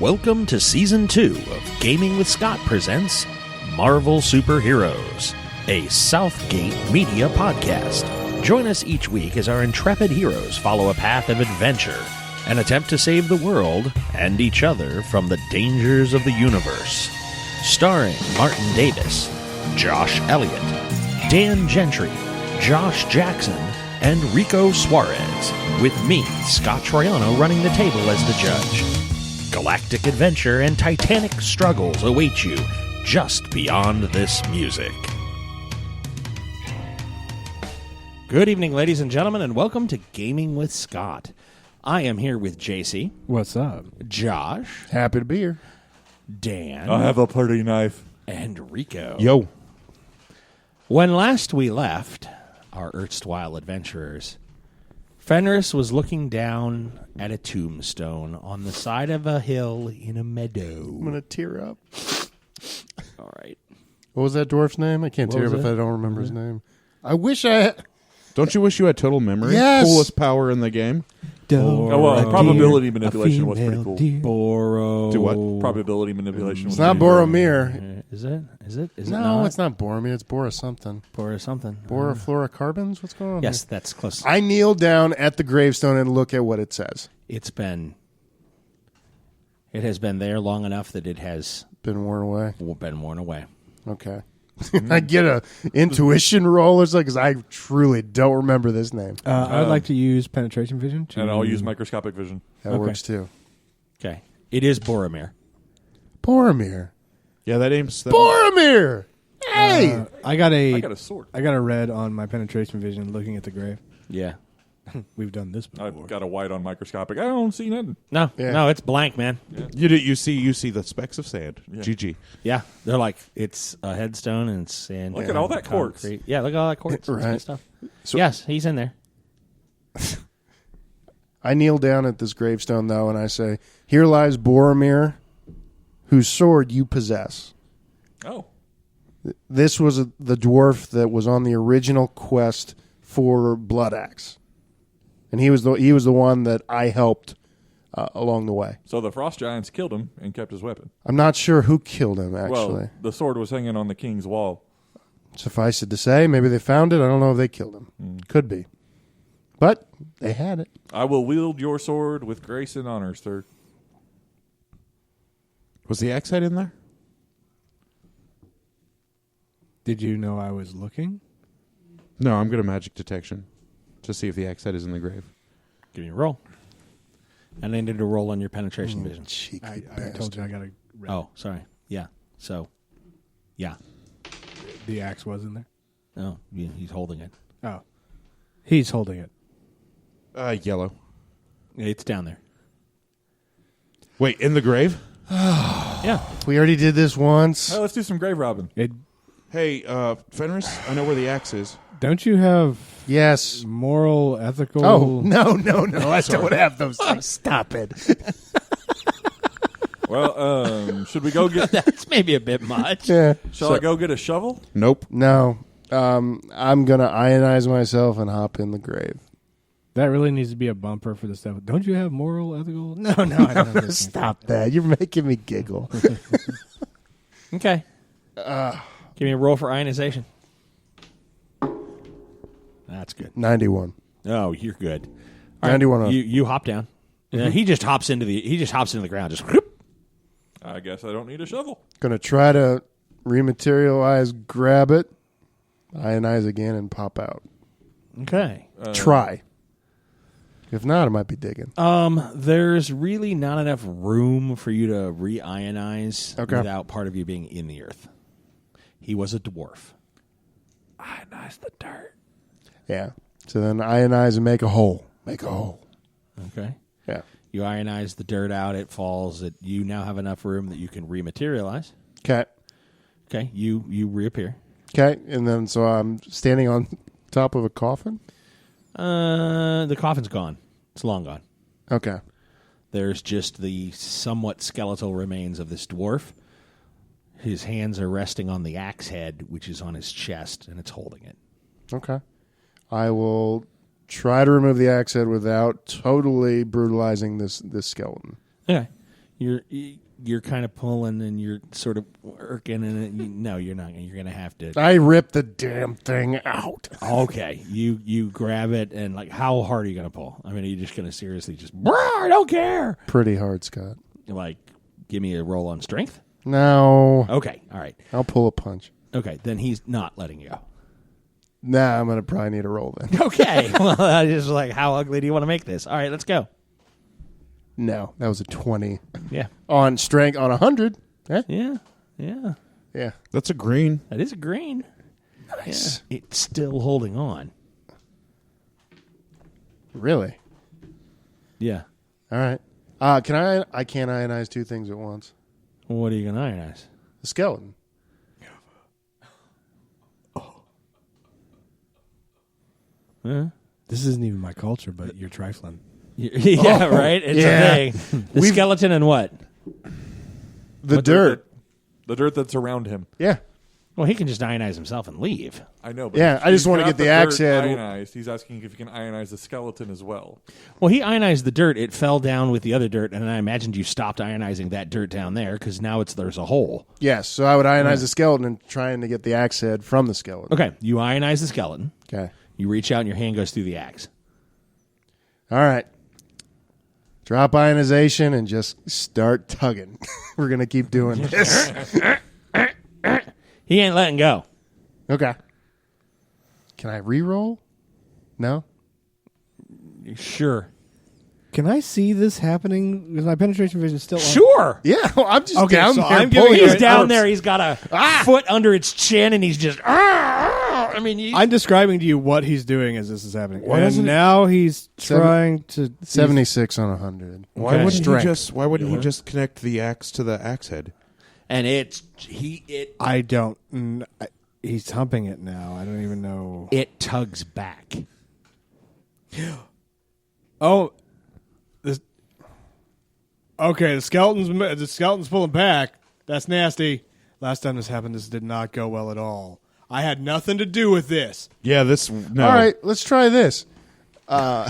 Welcome to Season 2 of Gaming with Scott presents Marvel Superheroes, a Southgate Media podcast. Join us each week as our intrepid heroes follow a path of adventure and attempt to save the world and each other from the dangers of the universe. Starring Martin Davis, Josh Elliott, Dan Gentry, Josh Jackson, and Rico Suarez, with me, Scott Troiano, running the table as the judge. Galactic adventure and titanic struggles await you just beyond this music. Good evening, ladies and gentlemen, and welcome to Gaming with Scott. I am here with JC. What's up? Josh. Happy to be here. Dan. I have a party knife. And Rico. Yo. When last we left our erstwhile adventurers, Fenris was looking down at a tombstone on the side of a hill in a meadow. I'm going to tear up. All right. What was that dwarf's name? I can't tear up if I don't remember his name. I wish I had... Don't you wish you had total memory? Yes. Coolest power in the game. Probability manipulation was pretty cool. Boro. Do what? Probability manipulation was It's not pretty cool. Boromir. Is it? Is No, it not? it's not Boromir. It's Bora something. Boro something. Borafluorocarbons? What's going on Yes, here? that's close. I kneel down at the gravestone and look at what it says. It has been there long enough that it has Been worn away. been worn away. Okay. I get a intuition roll or something because I truly don't remember this name. I'd like to use penetration vision. And I'll use microscopic vision. That okay. works too. Okay. It is Boromir. Boromir. Yeah, that aims. Boromir! Hey! I got I got a sword. I got a red on my penetration vision looking at the grave. Yeah. We've done this before. I've got a white on microscopic. I don't see nothing. No, Yeah. no, it's blank, man. You see the specks of sand. Yeah. GG. Yeah, they're like, it's a headstone and it's sand. Look at all that quartz. Concrete. Yeah, look at all that quartz. That's Right. good stuff. So- Yes, he's in there. I kneel down at this gravestone, though, and I say, "Here lies Boromir, whose sword you possess." Oh. This was the dwarf that was on the original quest for Blood Axe, and he was the one that I helped along the way. So the frost giants killed him and kept his weapon. I'm not sure who killed him, actually. Well, the sword was hanging on the king's wall. Suffice it to say, maybe they found it. I don't know if they killed him. Could be. But they had it. I will wield your sword with grace and honor, sir. Was the axe head in there? Did you know I was looking? No, I'm good at magic detection to see if the axe head is in the grave. Give me a roll. And I need to roll on your penetration vision. Cheeky I bastard. told you I got a red. Oh, sorry. Yeah. So, yeah. The axe was in there. Oh, yeah, he's holding it. Oh, he's holding it. Yellow. It's down there. Wait, in the grave? Yeah. We already did this once. Let's do some grave robbing. Hey, Fenris, I know where the axe is. Don't you have Yes. moral, ethical? Oh, no. I don't have those things. Stop it. Well, should we go get... That's maybe a bit much. Yeah. Shall I go get a shovel? Nope. No. I'm going to ionize myself and hop in the grave. That really needs to be a bumper for the stuff. Don't you have moral, ethical? No, I don't have this. Stop that. You're making me giggle. Okay. Give me a roll for ionization. That's good. 91. Oh, you're good. All 91 up. You hop down. He just hops into the ground. Just whoop. I guess I don't need a shovel. Going to try to rematerialize, grab it, ionize again, and pop out. Okay. Try. If not, I might be digging. There's really not enough room for you to re-ionize without part of you being in the earth. He was a dwarf. Ionize the dirt. Yeah. So then ionize and make a hole. Make a hole. Okay. Yeah. You ionize the dirt out. It falls. You now have enough room that you can rematerialize. Okay. Okay. You reappear. Okay. And then so I'm standing on top of a coffin. The coffin's gone. It's long gone. Okay. There's just the somewhat skeletal remains of this dwarf. His hands are resting on the axe head, which is on his chest, and it's holding it. Okay. I will try to remove the axe head without totally brutalizing this skeleton. Okay. You're kind of pulling and you're sort of working, and no, you're not. You're going to have to. I ripped the damn thing out. Okay, you grab it, and like, how hard are you going to pull? I mean, are you just going to seriously just? I don't care. Pretty hard, Scott. Like, give me a roll on strength. No. Okay, all right. I'll pull a punch. Okay, then he's not letting you go. Nah, I'm going to probably need a roll then. Okay, well, I just like, how ugly do you want to make this? All right, let's go. No, that was a 20. Yeah. On strength, on 100. Eh? Yeah. Yeah. That's a green. That is a green. Nice. Yeah. It's still holding on. Really? Yeah. All right. I can't ionize two things at once. What are you going to ionize? The skeleton. Huh? This isn't even my culture, but you're trifling. Yeah, right? It's a thing. The skeleton and what? The dirt. The dirt that's around him. Yeah. Well, he can just ionize himself and leave. I know, but Yeah, I just want to got get the axe dirt head. ionized. He's asking if you can ionize the skeleton as well. Well, he ionized the dirt. It fell down with the other dirt, and I imagined you stopped ionizing that dirt down there because now there's a hole. Yes, so I would ionize the skeleton and trying to get the axe head from the skeleton. Okay, you ionize the skeleton. Okay. You reach out, and your hand goes through the axe. All right. Drop ionization and just start tugging. We're going to keep doing this. He ain't letting go. Okay. Can I re-roll? No? Sure. Can I see this happening? Because my penetration vision is still on. Sure. Yeah, well, I'm just Okay, down so there. I'm giving pulling you He's it down out. there. He's got a foot under its chin, and he's just. I mean, I'm describing to you what he's doing as this is happening. Why and doesn't it- now he's trying to 76 on 100. Why Okay. wouldn't Strength. he just? Why wouldn't he just connect the axe to the axe head? and it I don't. He's humping it now. I don't even know. it tugs back. Oh, this. Okay, the skeleton's pulling back. That's nasty. Last time this happened, this did not go well at all. I had nothing to do with this. Yeah, this. No. All right, let's try this.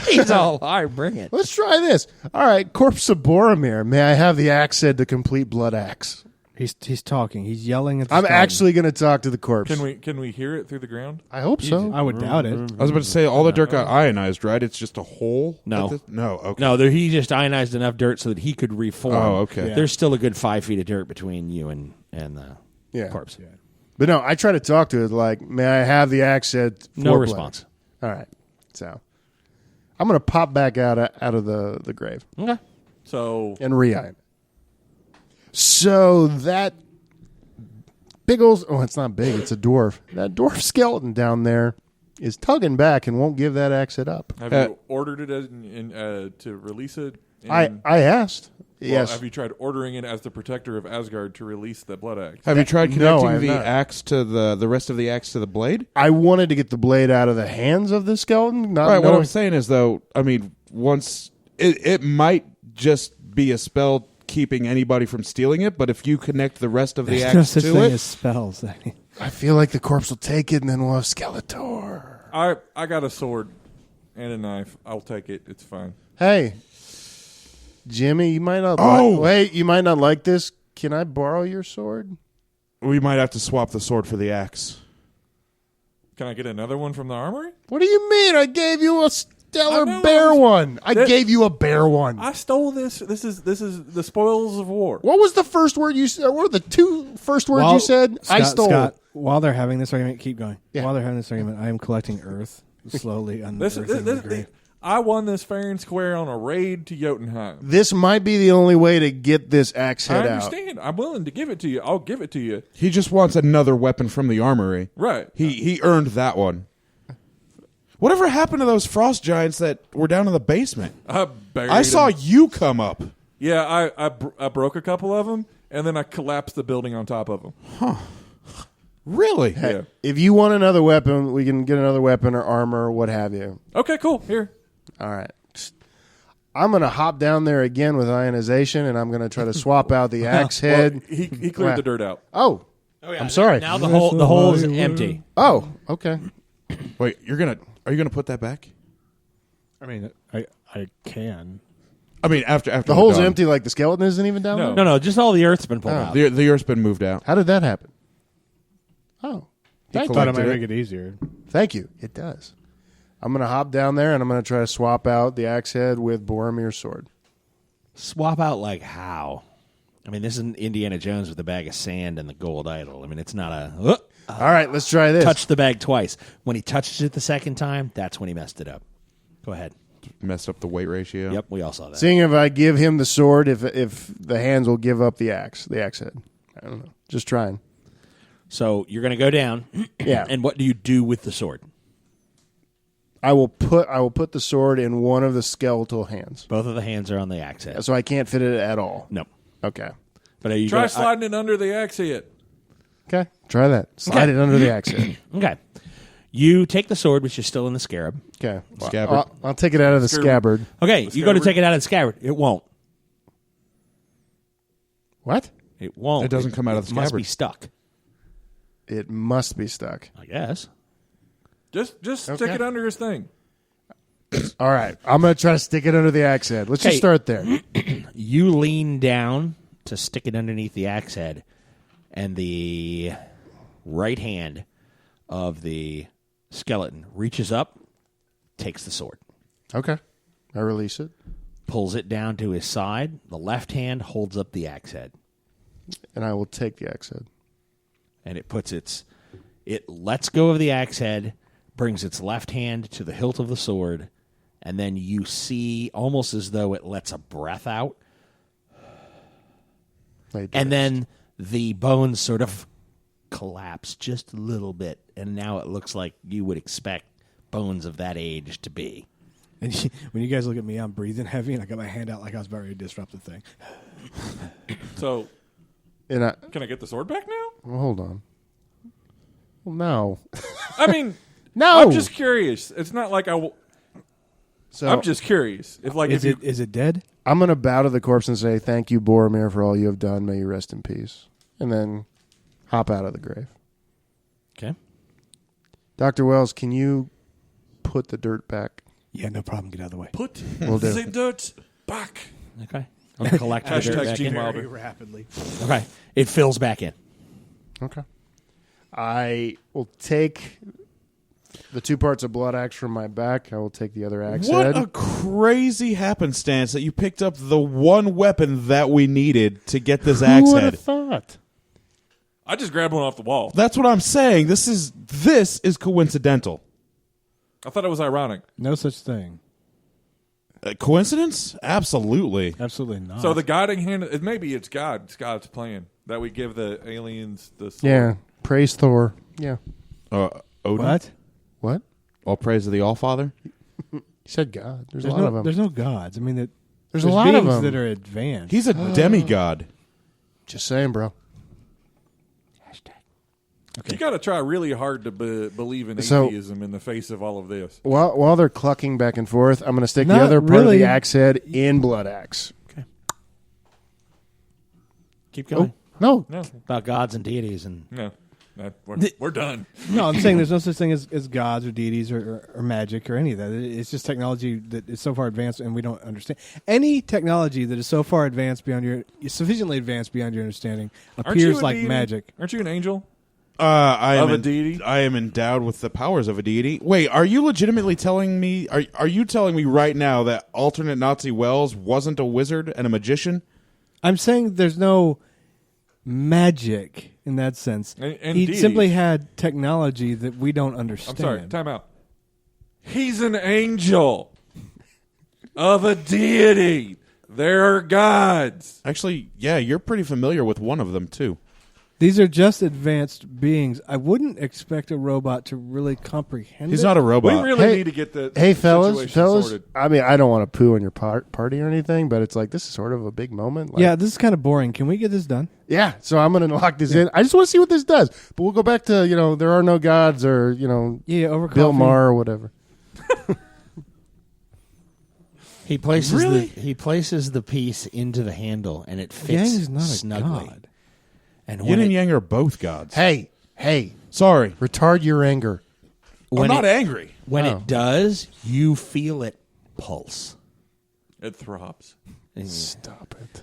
He's all hard. Bring it. Let's try this. All right, Corpse of Boromir. May I have the axe head to complete Blood Axe? He's talking. He's yelling at the I'm skeleton. actually going to talk to the corpse. Can we hear it through the ground? I hope so. I would doubt it. I was about to say all the dirt got ionized, right? It's just a hole. No. No. Okay. No, he just ionized enough dirt so that he could reform. Oh, okay. Yeah. There's still a good 5 feet of dirt between you and the Yeah. corpse. But no, I try to talk to it like, may I have the axe head? No foreplay? response. All right. So I'm going to pop back out of the grave Okay. So and re-iron. So that big old, oh, it's not big, it's a dwarf. That dwarf skeleton down there is tugging back and won't give that axe head up. have you ordered it to release it? I asked. Well, Yes. Have you tried ordering it as the protector of Asgard to release the blood axe? Have you tried No, connecting I have the not. axe to the rest of the axe to the blade? I wanted to get the blade out of the hands of the skeleton. Not All right. What knowing- I'm saying is, though, I mean, once it might just be a spell keeping anybody from stealing it, but if you connect the rest of the There's no axe such to thing it, as spells. I feel like the corpse will take it and then we'll have Skeletor. I got a sword and a knife. I'll take it. It's fine. Hey, Jimmy, you might not. Wait, you might not like this. Can I borrow your sword? we might have to swap the sword for the axe. Can I get another one from the armory? What do you mean? I gave you a stellar I know, bear I was- one. I gave you a bear one. I stole this. This is the spoils of war. What was the first word you said? What were the two first words you said? I stole. Scott, while they're having this argument, keep going. Yeah. While they're having this argument, I am collecting earth slowly on the This, earth this, in the this, grave. I won this fair and square on a raid to Jotunheim. This might be the only way to get this axe I head out. understand. I'm willing to give it to you. I'll give it to you. He just wants another weapon from the armory. Right. He earned that one. Whatever happened to those frost giants that were down in the basement? I buried I saw them. you come up. Yeah, I broke a couple of them, and then I collapsed the building on top of them. Really? Yeah. If you want another weapon, we can get another weapon or armor or what have you. Okay, cool. Here. All right. I'm going to hop down there again with ionization, and I'm going to try to swap out the axe head. Well, he cleared the dirt out. Oh, I'm sorry. Now the hole is empty. Oh, okay. Wait, are you gonna put that back? I mean, I can. I mean, after The we're hole's done. empty, like the skeleton isn't even down No. there? No, just all the earth's been pulled out. The earth's been moved out. How did that happen? Oh. Thank Thought it you. might make it easier. Thank you. It does. I'm going to hop down there, and I'm going to try to swap out the axe head with Boromir's sword. Swap out like how? I mean, this isn't Indiana Jones with a bag of sand and the gold idol. I mean, it's not a All right, let's try this. touch the bag twice. When he touches it the second time, that's when he messed it up. Go ahead. Messed up the weight ratio. Yep, we all saw that. Seeing if I give him the sword, if the hands will give up the axe head. I don't know. Just trying. So you're going to go down. Yeah. And what do you do with the sword? I will put the sword in one of the skeletal hands, Both of the hands are on the axe head. so I can't fit it at all. No. Okay. But are you Try gonna- sliding it under the axe head. Okay. Try that. Slide it under the axe head. Okay. You take the sword, which is still in the scarab. Okay. Scabbard. I'll take it out of the scabbard. Okay, you go to take it out of the scabbard. It won't. What? It won't. It doesn't come out of the It must scabbard. be stuck, It must be stuck. I guess. Just stick Okay. it under his thing. All right. I'm going to try to stick it under the axe head. Let's Okay. just start there. You lean down to stick it underneath the axe head, and the right hand of the skeleton reaches up, takes the sword, Okay. I release it, pulls it down to his side. The left hand holds up the axe head, and I will take the axe head. and it lets go of the axe head, brings its left hand to the hilt of the sword, and then you see almost as though it lets a breath out, and then the bones sort of collapse just a little bit, and now it looks like you would expect bones of that age to be. And when you guys look at me, I'm breathing heavy, and I got my hand out like I was about ready to disrupt the thing. So, And can I get the sword back now? well, hold on. Well, no. I mean, No. I'm just curious. It's not like So I'm just curious. If like Is if you, it dead? I'm going to bow to the corpse and say, "Thank you, Boromir, for all you have done. May you rest in peace." And then hop out of the grave. Okay. Dr. Wells, can you put the dirt back? Yeah, no problem. Get out of the way. put Will do. the dirt back. Okay. I'll collect the dirt Hashtag back Gene in. Wilder. Very rapidly. Okay. It fills back in. Okay. I will take the 2 parts of blood axe from my back. I will take the other axe What head. a crazy happenstance that you picked up the one weapon that we needed to get this axe Who would head. have thought? I just grabbed one off the wall. That's what I'm saying. This is coincidental. I thought it was ironic. No such thing. Coincidence? Absolutely. Absolutely not. So the guiding hand, maybe it's God. It's God's plan that we give the aliens the sword. Yeah. Praise Thor. Yeah. Odin? what? What? All praise to the All-Father? You said God. There's There's a lot of them. There's no gods. I mean, There's a lot of beings them. that are advanced. He's a demigod. Just saying, bro. You got to try really hard to believe in So- atheism in the face of all of this. While they're clucking back and forth, I'm going to stick the Not other part of really. the axe head in blood axe. Keep going. No. No, About gods and deities and no, we're done. No, I'm saying there's no such thing as gods or deities or magic or any of that. It's just technology that is so far advanced and we don't understand. Any technology that is so far advanced sufficiently advanced beyond your understanding Aren't you appears a like deity? magic. Aren't you an angel? I am Of a deity? I am endowed with the powers of a deity. Wait, are you legitimately telling me? Are you telling me right now that alternate Nazi Wells wasn't a wizard and a magician? I'm saying there's no magic in that sense. And he deities. simply had technology that we don't I'm understand. sorry. Time out. He's an angel of a deity. There are gods. Actually, yeah, you're pretty familiar with one of them too. These are just advanced beings. I wouldn't expect a robot to really comprehend He's it. not a We robot. really Hey- need to get the Hey, situation fellas. sorted. I mean, I don't want to poo on your party or anything, but it's like this is sort of a big moment. Like, Yeah, this is kind of boring. Can we get this done? Yeah. So I'm going to lock this in. I just want to see what this does. But we'll go back to, there are no gods or, Yeah, over Bill coffee. Maher or whatever. he places Really? he places the piece into the handle and it fits Yang is not a snugly. god. And Yin when and it, Yang are both gods. Hey, Sorry, retard your anger. I'm when not it, angry. when Oh. it does, you feel it pulse. It throbs. Stop it.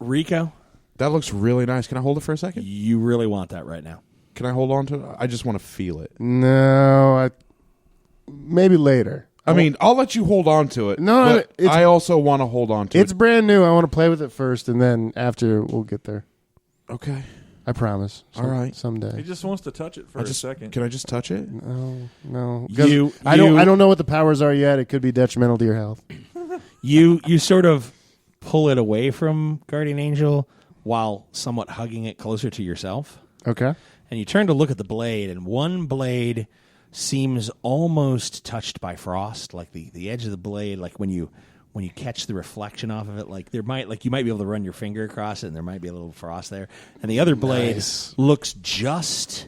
Rico, That looks really nice. Can I hold it for a second? you really want that right now. Can I hold on to it? I just want to feel it. No, maybe later. I mean, I'll let you hold on to it. No, but it's- I also want to hold on to It's it. brand new. I want to play with it first, and then after we'll get there. Okay. I promise. All right. Someday. He just wants to touch it for a second. Can I just touch it? No. 'Cause You- I don't know what the powers are yet. It could be detrimental to your health. You sort of pull it away from Guardian Angel while somewhat hugging it closer to yourself. Okay. And you turn to look at the blade, and one blade seems almost touched by frost, like the edge of the blade, like when you catch the reflection off of it, like you might be able to run your finger across it, and there might be a little frost there. And the other blade looks just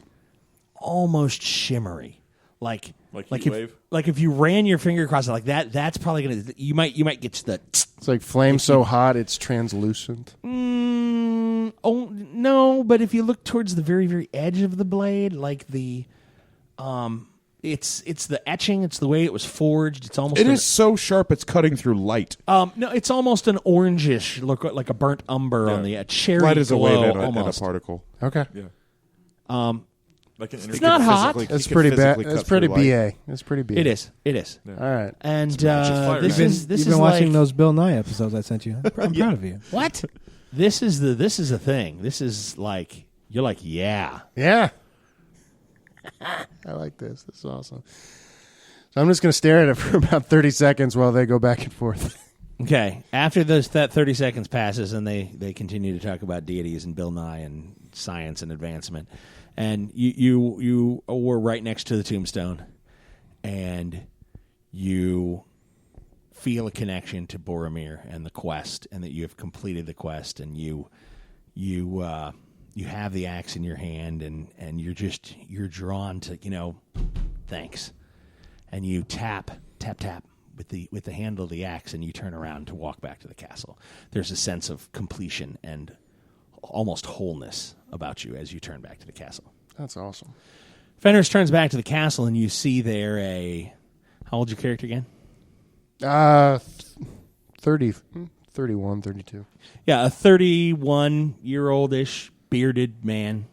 almost shimmery, like Like heat wave? like if you ran your finger across it like that, that's probably gonna you might get to the. It's like flame so hot it's translucent. Oh no! But if you look towards the very, very edge of the blade, like the, it's the etching. It's the way it was forged. It's almost It is so sharp it's cutting through light. no, it's almost an orangish look, like a burnt umber on the cherry Light is a wave glow and a almost. particle. Okay. Yeah. Like an It's not hot. That's pretty bad. That's pretty BA. That's pretty BA. It is. It is. All right. And fire. this is You've been watching like, those Bill Nye episodes I sent you. I'm proud of you. what? This is a thing. This is like you're like yeah. Yeah. I like this. This is awesome. So I'm just going to stare at it for about 30 seconds while they go back and forth. Okay. After that 30 seconds passes, and they continue to talk about deities and Bill Nye and science and advancement, and you were right next to the tombstone, and you feel a connection to Boromir and the quest, and that you have completed the quest, and you have the axe in your hand, and you're drawn to thanks, and you tap with the handle of the axe, and you turn around to walk back to the castle. There's a sense of completion and almost wholeness about you as you turn back to the castle. That's awesome. Fenris turns back to the castle, and you see there how old's your character again? 30, 31, 32. Yeah, a 31-year-old-ish bearded man,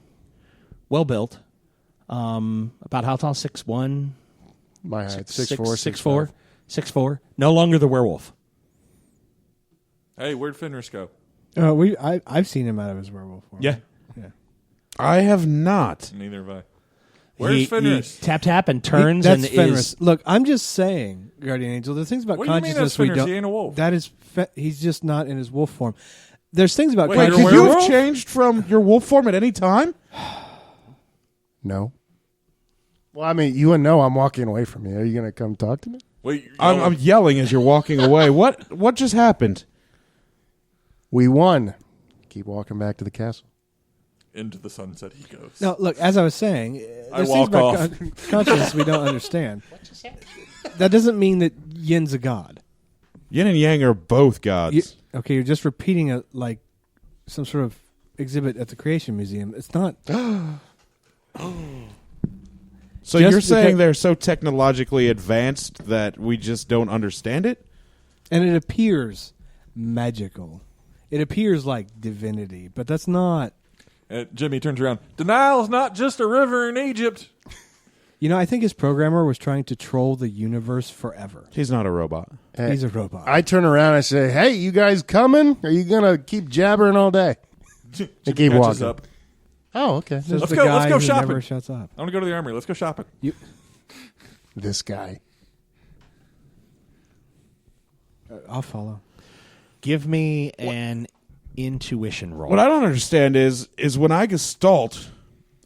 well built. About how tall? 6'1"? My height, 6'4", 6'4", 6'4". No longer the werewolf. Hey, where'd Fenris go? I've seen him out of his werewolf form. Yeah. I have not. Neither have I. Where's Fenris? He tap and turns That's and Fenris. is... Look, I'm just saying, Guardian Angel. The things about What do you mean consciousness that's we Fenris? don't. He ain't a wolf. That is, he's just not in his wolf form. There's things about Wait, Wait, You're a could you werewolf? have changed from your wolf form at any time? No. Well, I mean, you wouldn't know I'm walking away from you. Are you going to come talk to me? Wait, I'm yelling as you're walking away. What just happened? We won. Keep walking back to the castle. into the sunset he goes. No, look, as I was saying, I there's walk things about off. consciousness we don't understand. That doesn't mean that Yin's a god. Yin and Yang are both gods. You're just repeating it like some sort of exhibit at the Creation Museum. It's not. So Just you're saying because- they're so technologically advanced that we just don't understand it? And it appears magical. It appears like divinity, but that's not. Jimmy turns around. Denial is not just a river in Egypt. You know, I think his programmer was trying to troll the universe forever. He's not a robot. Hey, He's a robot. I turn around and I say, hey, you guys coming? Are you going to keep jabbering all day? Jimmy And keep catches walking. up. Oh, okay. This is Let's the go- guy let's go who shopping. never shuts up. I want to go to the armory. Let's go shopping. This guy. I'll follow. Give me an intuition roll. What I don't understand is when I gestalt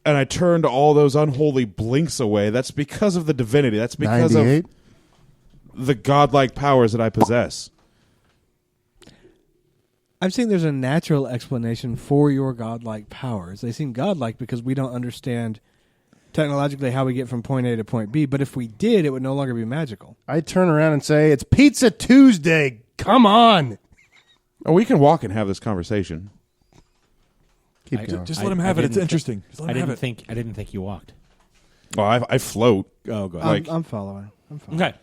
and I turned all those unholy blinks away, that's because of the divinity. That's because 98? of the godlike powers that I possess. I'm saying there's a natural explanation for your godlike powers. They seem godlike because we don't understand technologically how we get from point A to point B. But if we did, it would no longer be magical. I turn around and say, it's Pizza Tuesday. Come on. Oh, we can walk and have this conversation. Keep going. Just let him have it. It's didn't interesting. Just let I him have didn't it. think. I didn't think you walked. Well, I float. Oh, go ahead. I'm following. Okay.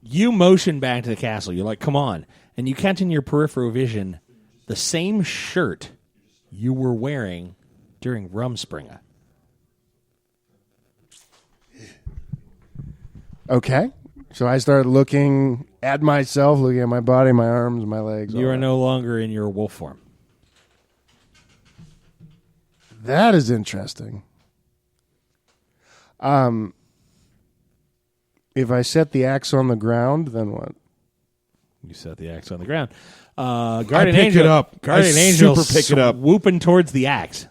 You motion back to the castle. You're like, come on. And you catch in your peripheral vision the same shirt you were wearing during Rumspringa. Okay. So I started looking at myself, looking at my body, my arms, my legs. You all are that. no longer in your wolf form. That is interesting. If I set the axe on the ground, then what? You set the axe on the ground. Guardian pick Angel, it up. Guardian I Angel super pick it up. whooping towards the axe.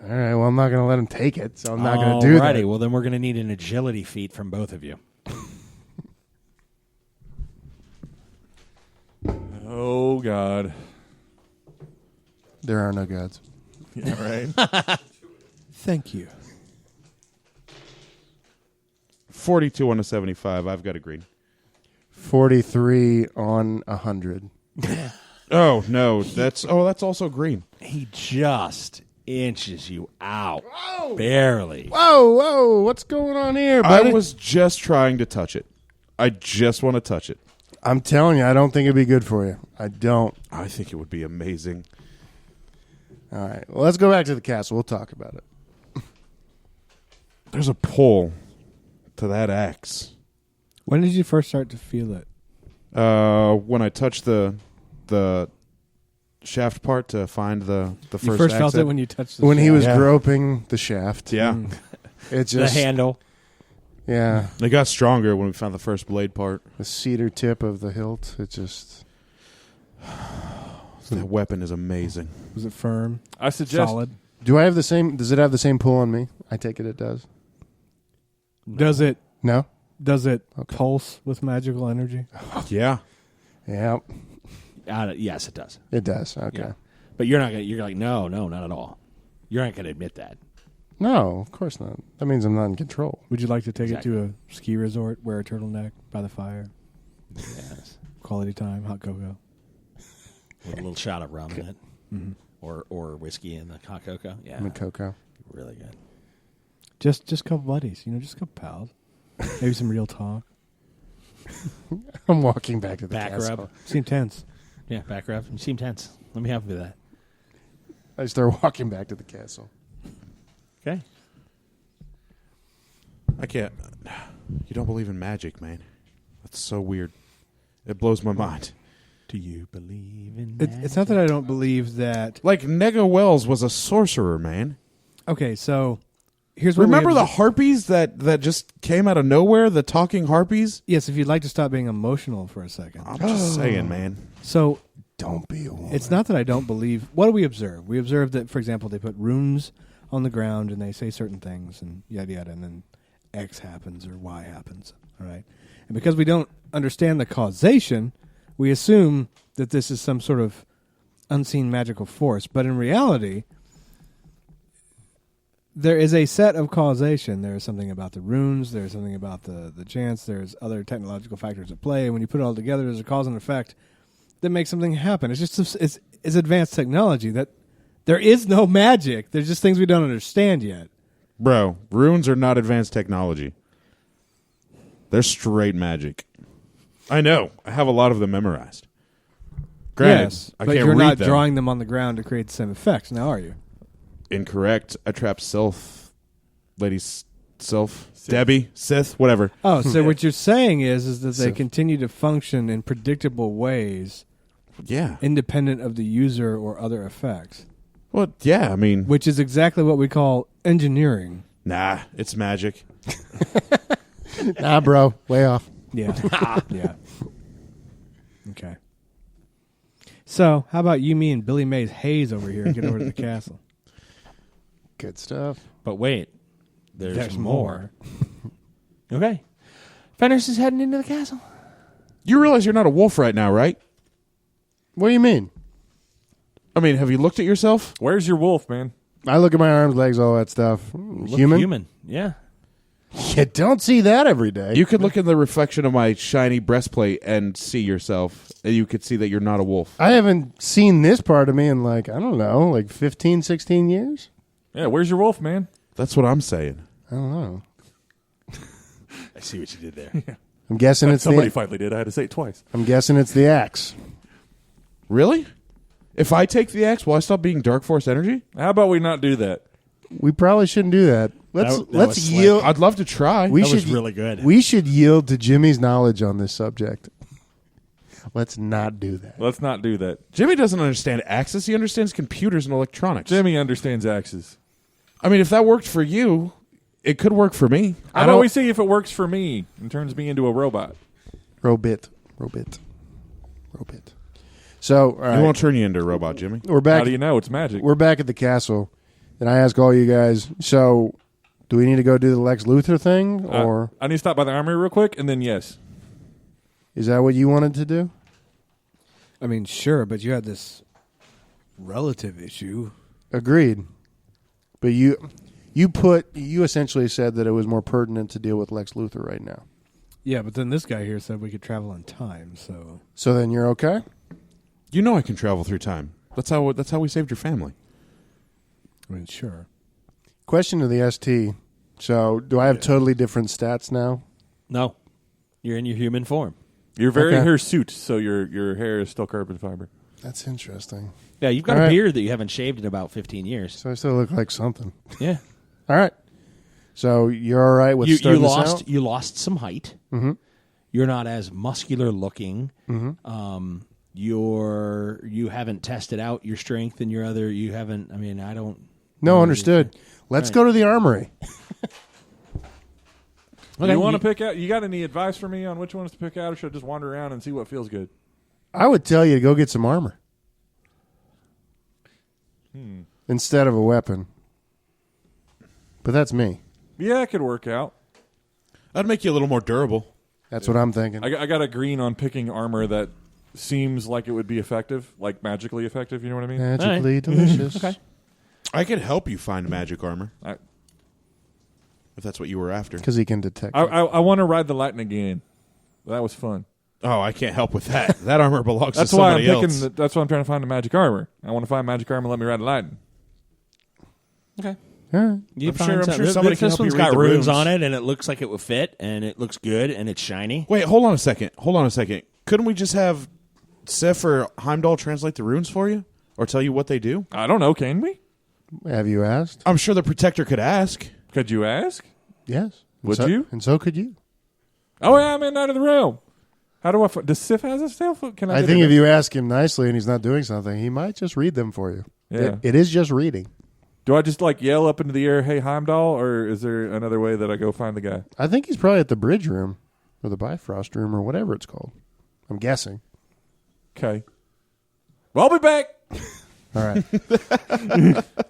All right, well, I'm not going to let him take it, so I'm not going to do that. Alrighty, well then we're going to need an agility feat from both of you. Oh, God. There are no gods. Yeah, right? Thank you. 42 on a 75. I've got a green. 43 on 100. Oh, no. That's also green. He just inches you out. Barely. Whoa, what's going on here, I buddy? was just trying to touch it. I just want to touch it. I'm telling you, I don't think it'd be good for you. I don't. I think it would be amazing. All right, well, let's go back to the castle. We'll talk about it. There's a pull to that axe. When did you first start to feel it? When I touched the shaft part to find the first You first felt accent. it when you touched the When he shaft. was Yeah. groping the shaft. Yeah. It just, The handle. yeah, It got stronger when we found the first blade part. the cedar tip of the hilt. It just, That weapon is amazing. Was it firm? I suggest Solid? does it have the same pull on me? I take it does. Does it No? pulse with magical energy? Yeah. Yeah, Yes, it does. it does. Okay. Yeah. But you're not gonna. You're like, no, not at all. You're not going to admit that. No, of course not. That means I'm not in control. Would you like to take Exactly. it to a ski resort, wear a turtleneck by the fire, Yes. quality time, hot cocoa? With a little shot of rum in it, or whiskey in the hot cocoa. Yeah, I'm in cocoa. really good. Just a couple buddies, just a couple pals. Maybe some real talk. I'm walking back to the Back castle. rub. Seem tense. Yeah, back rub. You seem tense. Let me help you with that. I start walking back to the castle. Okay. I can't. You don't believe in magic, man. That's so weird. It blows my mind. Do you believe in? It's not that I don't believe that. Like, Nega Wells was a sorcerer, man. Okay, so here's what Remember we the harpies that just came out of nowhere? The talking harpies? Yes, if you'd like to stop being emotional for a second. I'm just saying, man. So Don't be a woman. it's not that I don't believe. What do we observe? We observe that, for example, they put runes on the ground and they say certain things and yada yada, and then X happens or Y happens. All right, and because we don't understand the causation, we assume that this is some sort of unseen magical force. But in reality, there is a set of causation. There is something about the runes. There is something about the chants. There's other technological factors at play. And when you put it all together, there's a cause and effect that makes something happen. It's just it's advanced technology that there is no magic. There's just things we don't understand yet. Bro, runes are not advanced technology. They're straight magic. I know. I have a lot of them memorized. Granted, Yes, I but can't you're read not them. drawing them on the ground to create the same effects, now are you? Incorrect. I trapped Sylph. Lady Sylph. Debbie. Sith. Whatever. Oh, so what you're saying is that they Sith. continue to function in predictable ways, Yeah. independent of the user or other effects, Well, yeah, I mean, which is exactly what we call engineering. nah, it's magic. Nah, bro. Way off. Yeah. Yeah. Okay. So, how about you, me, and Billy Mays Hayes over here and get over to the castle? Good stuff. But wait, there's more. Okay. Fenris is heading into the castle. You realize you're not a wolf right now, right? What do you mean? I mean, have you looked at yourself? Where's your wolf, man? I look at my arms, legs, all that stuff. Look Human? Human. Yeah. You don't see that every day. You could look in the reflection of my shiny breastplate and see yourself, and you could see that you're not a wolf. I haven't seen this part of me in I don't know, 15, 16 years? Yeah, where's your wolf, man? That's what I'm saying. I don't know. I see what you did there. I'm guessing it's Somebody the. finally did. I had to say it twice. I'm guessing it's the axe. Really? If I take the axe, will I stop being Dark Force energy? How about we not do that? We probably shouldn't do that. Let's That let's was slick. yield. I'd love to try. We That should was really good. We should yield to Jimmy's knowledge on this subject. Let's not do that. Let's not do that. Jimmy doesn't understand axes. He understands computers and electronics. Jimmy understands axes. I mean, if that worked for you, it could work for me. How about we see if it works for me and turns me into a robot? Robit. So, all He right, won't turn you into a robot, Jimmy. we're back. How do you know? It's magic. We're back at the castle, and I ask all you guys. So, do we need to go do the Lex Luthor thing, or I need to stop by the armory real quick, and then yes. is that what you wanted to do? I mean, sure, but you had this relative issue. Agreed. But you essentially said that it was more pertinent to deal with Lex Luthor right now. Yeah, but then this guy here said we could travel in time, so So then you're okay? You know I can travel through time. That's how we saved your family. I mean, sure. Question to the ST. So, do I have totally different stats now? No, you're in your human form. You're very Okay. hirsute, so your hair is still carbon fiber. That's interesting. Yeah, you've got All a right. beard that you haven't shaved in about 15 years. So I still look like something. Yeah, All right. So you're all right with you starting this out? lost some height. Mm-hmm. You're not as muscular looking. Mm-hmm. You haven't tested out your strength and your other. You haven't. I mean, I don't. No, understood. Let's Right. go to the armory. Okay, You want to pick out? You got any advice for me on which ones to pick out, or should I just wander around and see what feels good? I would tell you to go get some armor instead of a weapon. But that's me. Yeah, it could work out. That'd make you a little more durable. That's what I'm thinking. I got a green on picking armor that seems like it would be effective, like magically effective. You know what I mean? Magically delicious. Okay. I could help you find magic armor I if that's what you were after. Because he can detect it. I want to ride the lightning again. That was fun. Oh, I can't help with that. That armor belongs That's to why I'm somebody picking. else. That's why I'm trying to find the magic armor. I want to find magic armor. Let me ride the lightning. Okay. All right. You I'm find sure some- somebody this can help one's you read got the runes runes. on it, and it looks like it would fit, and it looks good, and it's shiny. Wait, hold on a second. Couldn't we just have Sif or Heimdall translate the runes for you? Or tell you what they do? I don't know. Can we? Have you asked? I'm sure the Protector could ask. Could you ask? Yes. And Would so- you? And so could you. Oh yeah, I'm in Night of the Realm. How do I? Does Sif has a stealth? Can I think if you ask him nicely and he's not doing something, he might just read them for you. Yeah. It is just reading. Do I just like yell up into the air, "Hey Heimdall," or is there another way that I go find the guy? I think he's probably at the bridge room or the Bifrost room or whatever it's called. I'm guessing. Okay. Well, I'll be back. All right.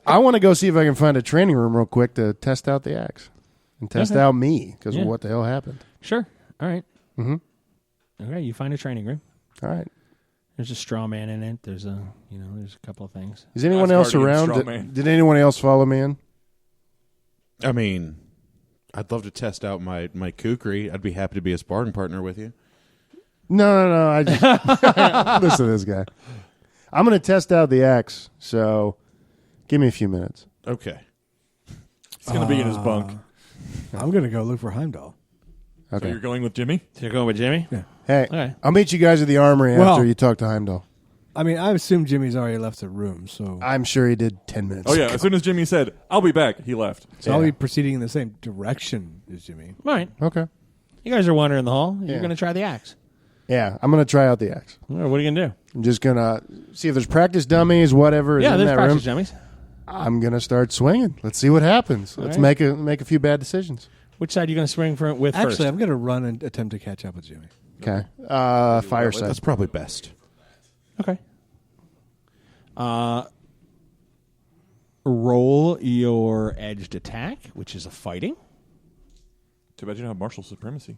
I want to go see if I can find a training room real quick to test out the axe and test Okay. out me because Yeah. what the hell happened. Sure. All right. Mhm. Okay, you find a training room. All right. There's a straw man in it. There's a couple of things. Is anyone That's else already a around? straw Did, man. did anyone else follow me in? I mean, I'd love to test out my kukri. I'd be happy to be a sparring partner with you. No. I just listen to this guy. I'm going to test out the axe, so give me a few minutes. Okay. He's gonna be in his bunk. I'm going to go look for Heimdall. So Okay. you're going with Jimmy? So you're going with Jimmy? Yeah. Hey, Okay. I'll meet you guys at the armory Well- after you talk to Heimdall. I mean, I assume Jimmy's already left the room, so I'm sure he did 10 minutes. Oh yeah. ago. As soon as Jimmy said, "I'll be back," he left. I'll Yeah. be proceeding in the same direction as Jimmy. All right. Okay. You guys are wandering the hall. You're Yeah. going to try the axe. Yeah, I'm going to try out the axe. All right, what are you going to do? I'm just going to see if there's practice dummies, whatever is Yeah, in there's that practice room. dummies. I'm going to start swinging. Let's see what happens. All Let's right. make a few bad decisions. Which side are you going to swing with Actually, first? I'm going to run and attempt to catch up with Jimmy. Okay. Fire side. That's probably best. Okay. Roll your edged attack, which is a fighting Too bad you don't have martial supremacy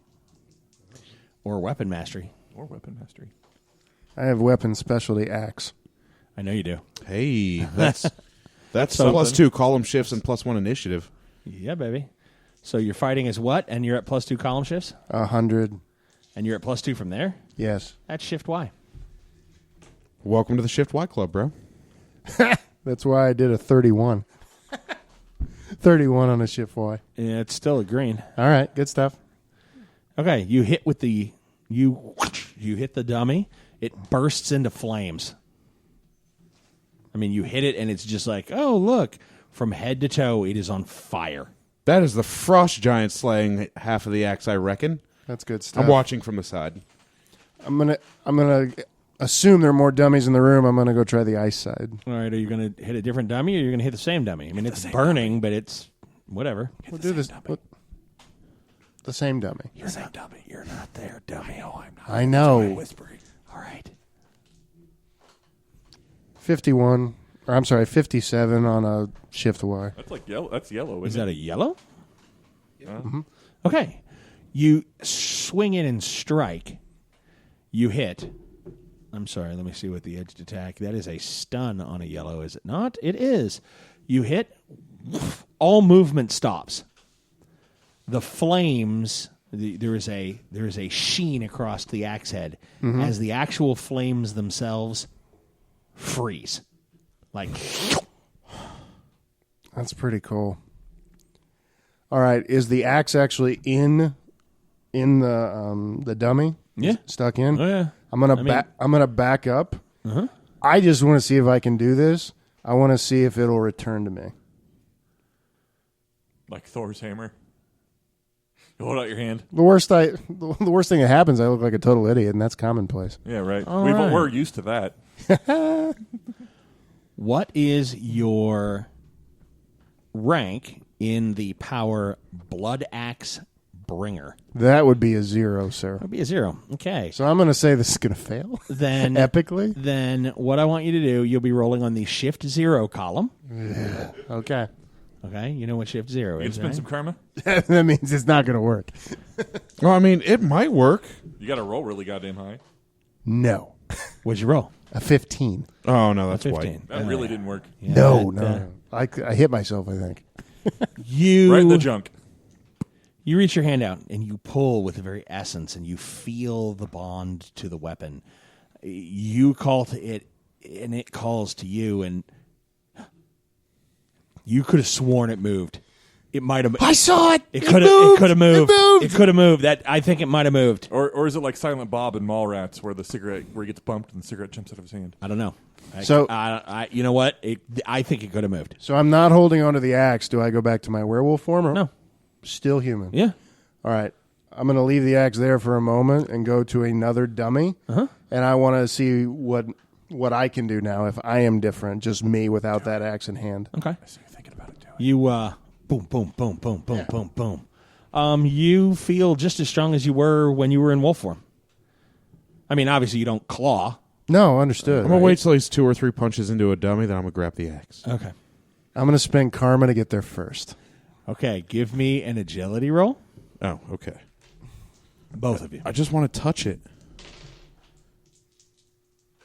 or weapon mastery. or weapon mastery. I have weapon specialty axe. I know you do. Hey, that's Something. +2 column shifts and +1 initiative. Yeah, baby. So your fighting is what? And you're at +2 column shifts? 100. And you're at +2 from there? Yes. That's shift Y. Welcome to the Shift Y Club, bro. That's why I did a 31. 31 on a shift Y. Yeah, it's still a green. All right. Good stuff. Okay, you hit with the you hit the dummy. It bursts into flames. I mean, you hit it, and it's just like, oh, look. From head to toe, it is on fire. That is the frost giant slaying half of the axe, I reckon. That's good stuff. I'm watching from the side. I'm gonna assume there are more dummies in the room. I'm gonna go try the ice side. All right, are you going to hit a different dummy, or are you going to hit the same dummy? I mean, it's burning, but it's whatever. We'll do this. The same dummy. You're not dummy. You're not there, dummy. Oh, I'm not. I know. Whispering. All right. 51. Or I'm sorry, 57 on a shift Y. That's like yellow. That's yellow. Is Isn't that a yellow? Mm-hmm. Okay. You swing in and strike. You hit. I'm sorry, let me see what the edged attack. That is a stun on a yellow, is it not? It is. You hit. All movement stops. The flames, there is a sheen across the axe head as the actual flames themselves freeze. Like, That's pretty cool. All right, is the axe actually in the dummy? Yeah. Stuck in? oh yeah. I'm gonna back up. I just want to see if I can do this. I want to see if it'll return to me. like Thor's hammer? You hold out your hand. The worst thing that happens, I look like a total idiot, and that's commonplace. Yeah, right. All right. We're used to that. What is your rank in the power Blood Axe Bringer? That would be a 0, sir. That would be a 0. Okay. So I'm going to say this is going to fail. Then Epically? Then what I want you to do, you'll be rolling on the Shift 0 column. Okay. Okay, you know what Shift 0 You can is, spend right? some karma. That means it's not going to work. Well, I mean, it might work. You got to roll really goddamn high. No. What'd you roll? A 15. Oh, no, that's 15. white. That really didn't work. Yeah, No. that, I hit myself, I think. You Right in the junk. You reach your hand out and you pull with the very essence, and you feel the bond to the weapon. You call to it, and it calls to you, and you could have sworn it moved. It might have. I saw it. It could have. It could have moved. It moved. It could have moved. That I think it might have moved. Or is it like Silent Bob in Mallrats where he gets bumped and the cigarette jumps out of his hand? I don't know. So- you know what? I think it could have moved. So I'm not holding onto the axe. Do I go back to my werewolf form? Or No. Still human. Yeah. All right. I'm going to leave the axe there for a moment and go to another dummy. And I want to see what I can do now if I am different, just me without that axe in hand. Okay. I see you thinking about it too. You boom, boom, boom, boom, boom, boom, boom. You feel just as strong as you were when you were in wolf form. I mean, obviously you don't claw. No, understood. I'm going to wait till he's 2 or 3 punches into a dummy, then I'm going to grab the axe. Okay. I'm going to spend karma to get there first. Okay, give me an agility roll. Oh, okay. Both of you. I just want to touch it.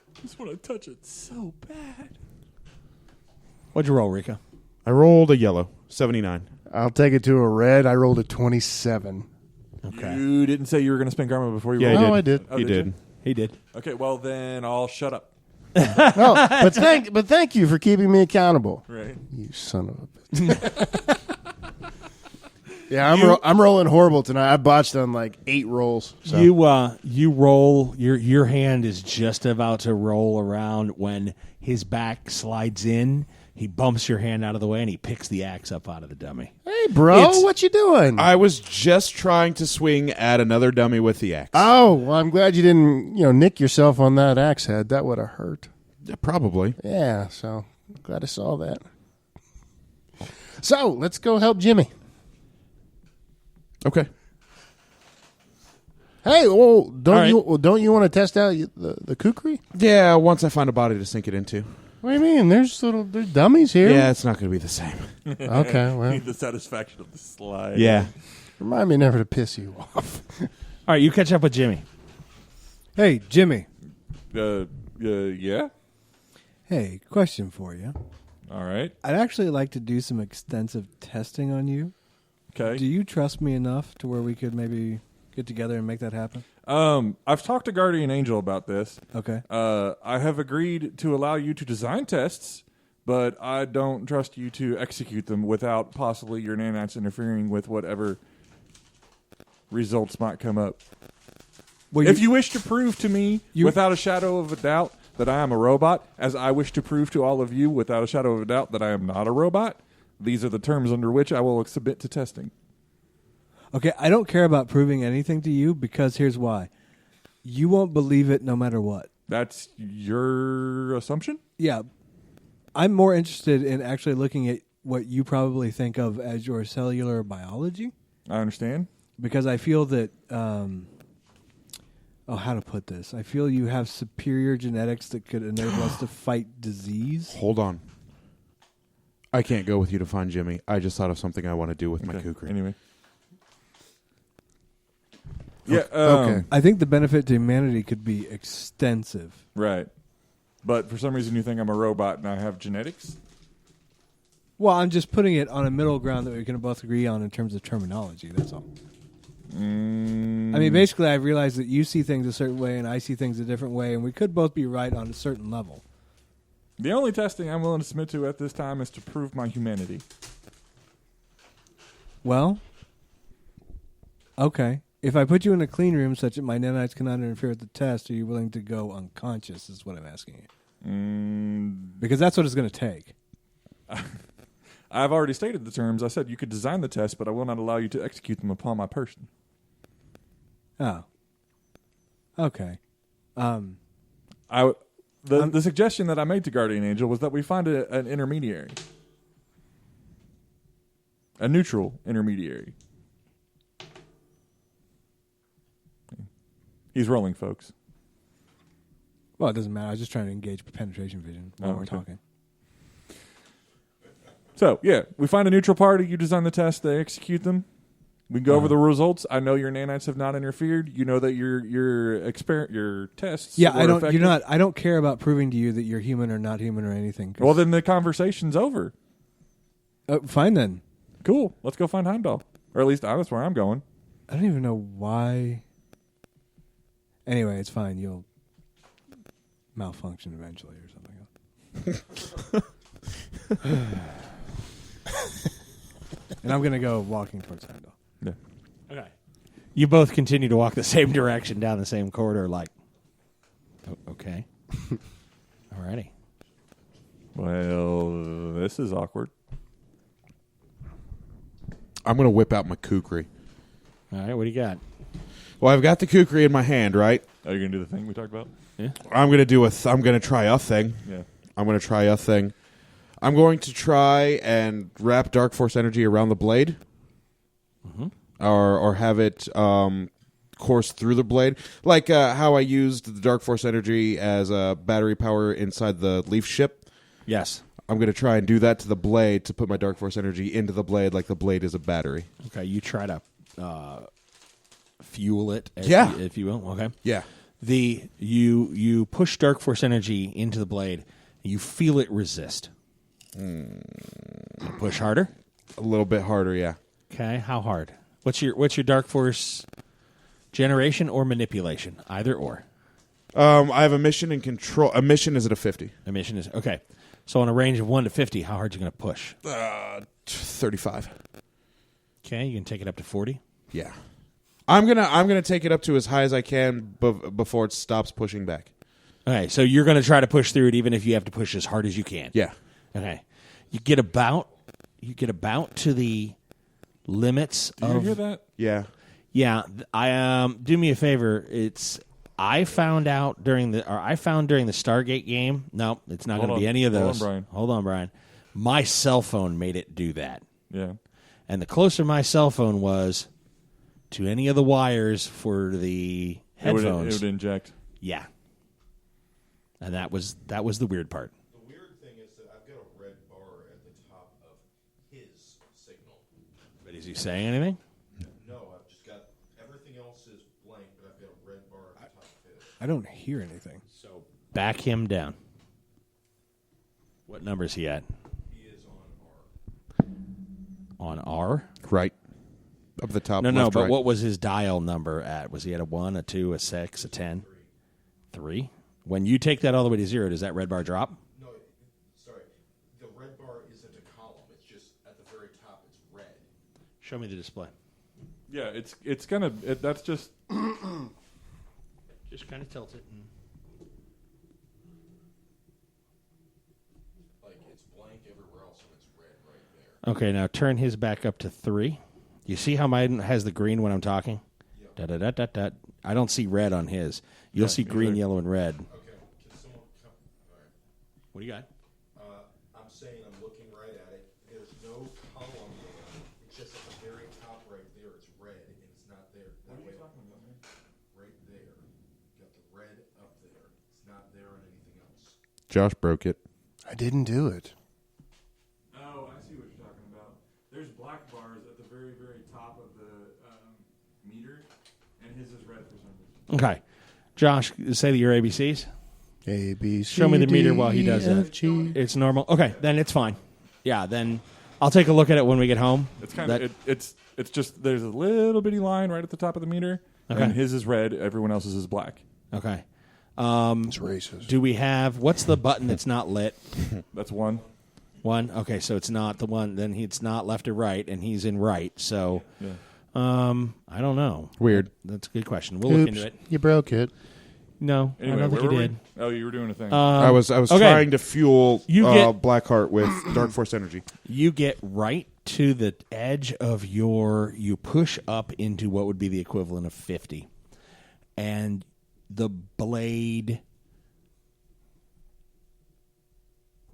I just want to touch it so bad. What'd you roll, Rika? I rolled a yellow, 79. I'll take it to a red. I rolled a 27. Okay. You didn't say you were going to spend karma before you Yeah, rolled? No, I did. Oh, He did you? did. He did. Okay, well then I'll shut up. No, but thank you for keeping me accountable. Right. You son of a bitch. Yeah, I'm rolling horrible tonight. I botched on like 8 rolls. So. You roll. Your hand is just about to roll around when his back slides in. He bumps your hand out of the way and he picks the axe up out of the dummy. Hey, bro, what you doing? I was just trying to swing at another dummy with the axe. Oh, well, I'm glad you didn't, nick yourself on that axe head. That would have hurt. Yeah, probably. Yeah, so glad I saw that. So let's go help Jimmy. Okay. Hey, well, don't right. you want to test out the kukri? Yeah, once I find a body to sink it into. What do you mean? There's dummies here. Yeah, it's not going to be the same. Okay, well, The satisfaction of the slide. Yeah. remind me never to piss you off. All right, you catch up with Jimmy. Hey, Jimmy. Yeah. Hey, question for you. All right. I'd actually like to do some extensive testing on you. Okay. Do you trust me enough to where we could maybe get together and make that happen? I've talked to Guardian Angel about this. Okay. I have agreed to allow you to design tests, but I don't trust you to execute them without possibly your nanites interfering with whatever results might come up. Well, If you wish to prove to me without a shadow of a doubt that I am a robot, as I wish to prove to all of you without a shadow of a doubt that I am not a robot, these are the terms under which I will submit to testing. Okay, I don't care about proving anything to you because here's why. You won't believe it no matter what. That's your assumption? Yeah. I'm more interested in actually looking at what you probably think of as your cellular biology. I understand. Because I feel that, how to put this? I feel you have superior genetics that could enable us to fight disease. Hold on. I can't go with you to find Jimmy. I just thought of something I want to do with my kukri. Anyway. Yeah. Okay. I think the benefit to humanity could be extensive. Right. But for some reason you think I'm a robot and I have genetics? Well, I'm just putting it on a middle ground that we can both agree on in terms of terminology. That's all. I mean, basically, I've realized that you see things a certain way and I see things a different way, and we could both be right on a certain level. The only testing I'm willing to submit to at this time is to prove my humanity. Well, okay. If I put you in a clean room such that my nanites cannot interfere with the test, are you willing to go unconscious is what I'm asking you. Because that's what it's going to take. I've already stated the terms. I said you could design the test, but I will not allow you to execute them upon my person. Oh. Okay. The suggestion that I made to Guardian Angel was that we find an intermediary. A neutral intermediary. He's rolling, folks. Well, it doesn't matter. I was just trying to engage penetration vision while we're talking. So, yeah, we find a neutral party. You design the test. They execute them. We can go over the results. I know your nanites have not interfered. You know that your tests. Yeah, were I don't. effective. You're not. I don't care about proving to you that you're human or not human or anything. Well, then the conversation's over. Fine then. Cool. Let's go find Heimdall. Or at least that's where I'm going. I don't even know why. Anyway, it's fine. You'll malfunction eventually or something. And I'm going to go walking towards Heimdall. Yeah. Okay. You both continue to walk the same direction down the same corridor, like, okay. Alrighty. Well, this is awkward. I'm going to whip out my kukri. All right, what do you got? Well, I've got the kukri in my hand, right? Are you going to do the thing we talked about? Yeah. I'm going to try a thing. Yeah. I'm going to try a thing. I'm going to try and wrap Dark Force energy around the blade, or have it course through the blade, like how I used the Dark Force energy as a battery power inside the Leaf ship. Yes. I'm going to try and do that to the blade to put my Dark Force energy into the blade, like the blade is a battery. Okay, you try to fuel it, if you will. Okay. Yeah. You push Dark Force energy into the blade. You feel it resist. Push harder. A little bit harder, yeah. Okay, how hard? What's your Dark Force generation or manipulation? Either or. I have emission and control. Emission is at a 50. Emission is okay. So on a range of 1 to 50, how hard are you going to push? 35. Okay, you can take it up to 40. Yeah. I'm gonna take it up to as high as I can before it stops pushing back. Okay, so you're going to try to push through it, even if you have to push as hard as you can. Yeah. Okay, you get about to the limits. Do you hear that? Yeah. Yeah, I do me a favor. I found during the Stargate game. No, it's not going to be any of those. Hold on, Brian. My cell phone made it do that. Yeah. And the closer my cell phone was to any of the wires for the headphones, It would inject. Yeah. And that was the weird part. The weird thing is that I've got a red bar at the top of his signal. But is he saying anything? No, I've just got everything else is blank, but I've got a red bar at the top of his. I don't hear anything. So back him down. What number is he at? He is on R. On R? Right. Up the top. No, but right. what was his dial number at? Was he at a 1, a 2, a 6, a 10? 3? When you take that all the way to 0, does that red bar drop? No, sorry. The red bar isn't a column. It's just at the very top, it's red. Show me the display. Yeah, it's gonna. That's just. Just kind of tilt it. Like it's blank everywhere else, and it's red right there. Okay, now turn his back up to 3. You see how mine has the green when I'm talking? Da da da da da. I don't see red on his. You'll see green, yellow, and red. Okay, can someone come? All right. What do you got? I'm saying I'm looking right at it. There's no column there. It's just at the very top right there. It's red, and it's not there. What are you talking about, man? Right there. Got the red up there. It's not there on anything else. Josh broke it. I didn't do it. Oh, I see what you're talking about. There's black bars at the very, very top of the meter, and his is red for some reason. Okay. Josh, say your ABCs. A, B, C, Show me the meter D, while he does that. F, G. It's normal. Okay, then it's fine. Yeah, then I'll take a look at it when we get home. It's kind of it's just there's a little bitty line right at the top of the meter, Okay. and his is red. Everyone else's is black. Okay. It's racist. Do we have what's the button that's not lit? That's one. One. Okay, so it's not the one. Then it's not left or right, and he's in right. So, Yeah. I don't know. Weird. That's a good question. We'll look Oops, into it. you broke it. No, Anyway, I don't think where you were we? did. Oh, you were doing a thing. I was okay. trying to fuel You get- Blackheart with Dark Force energy. You get right to the edge of you push up into what would be the equivalent of 50. And the blade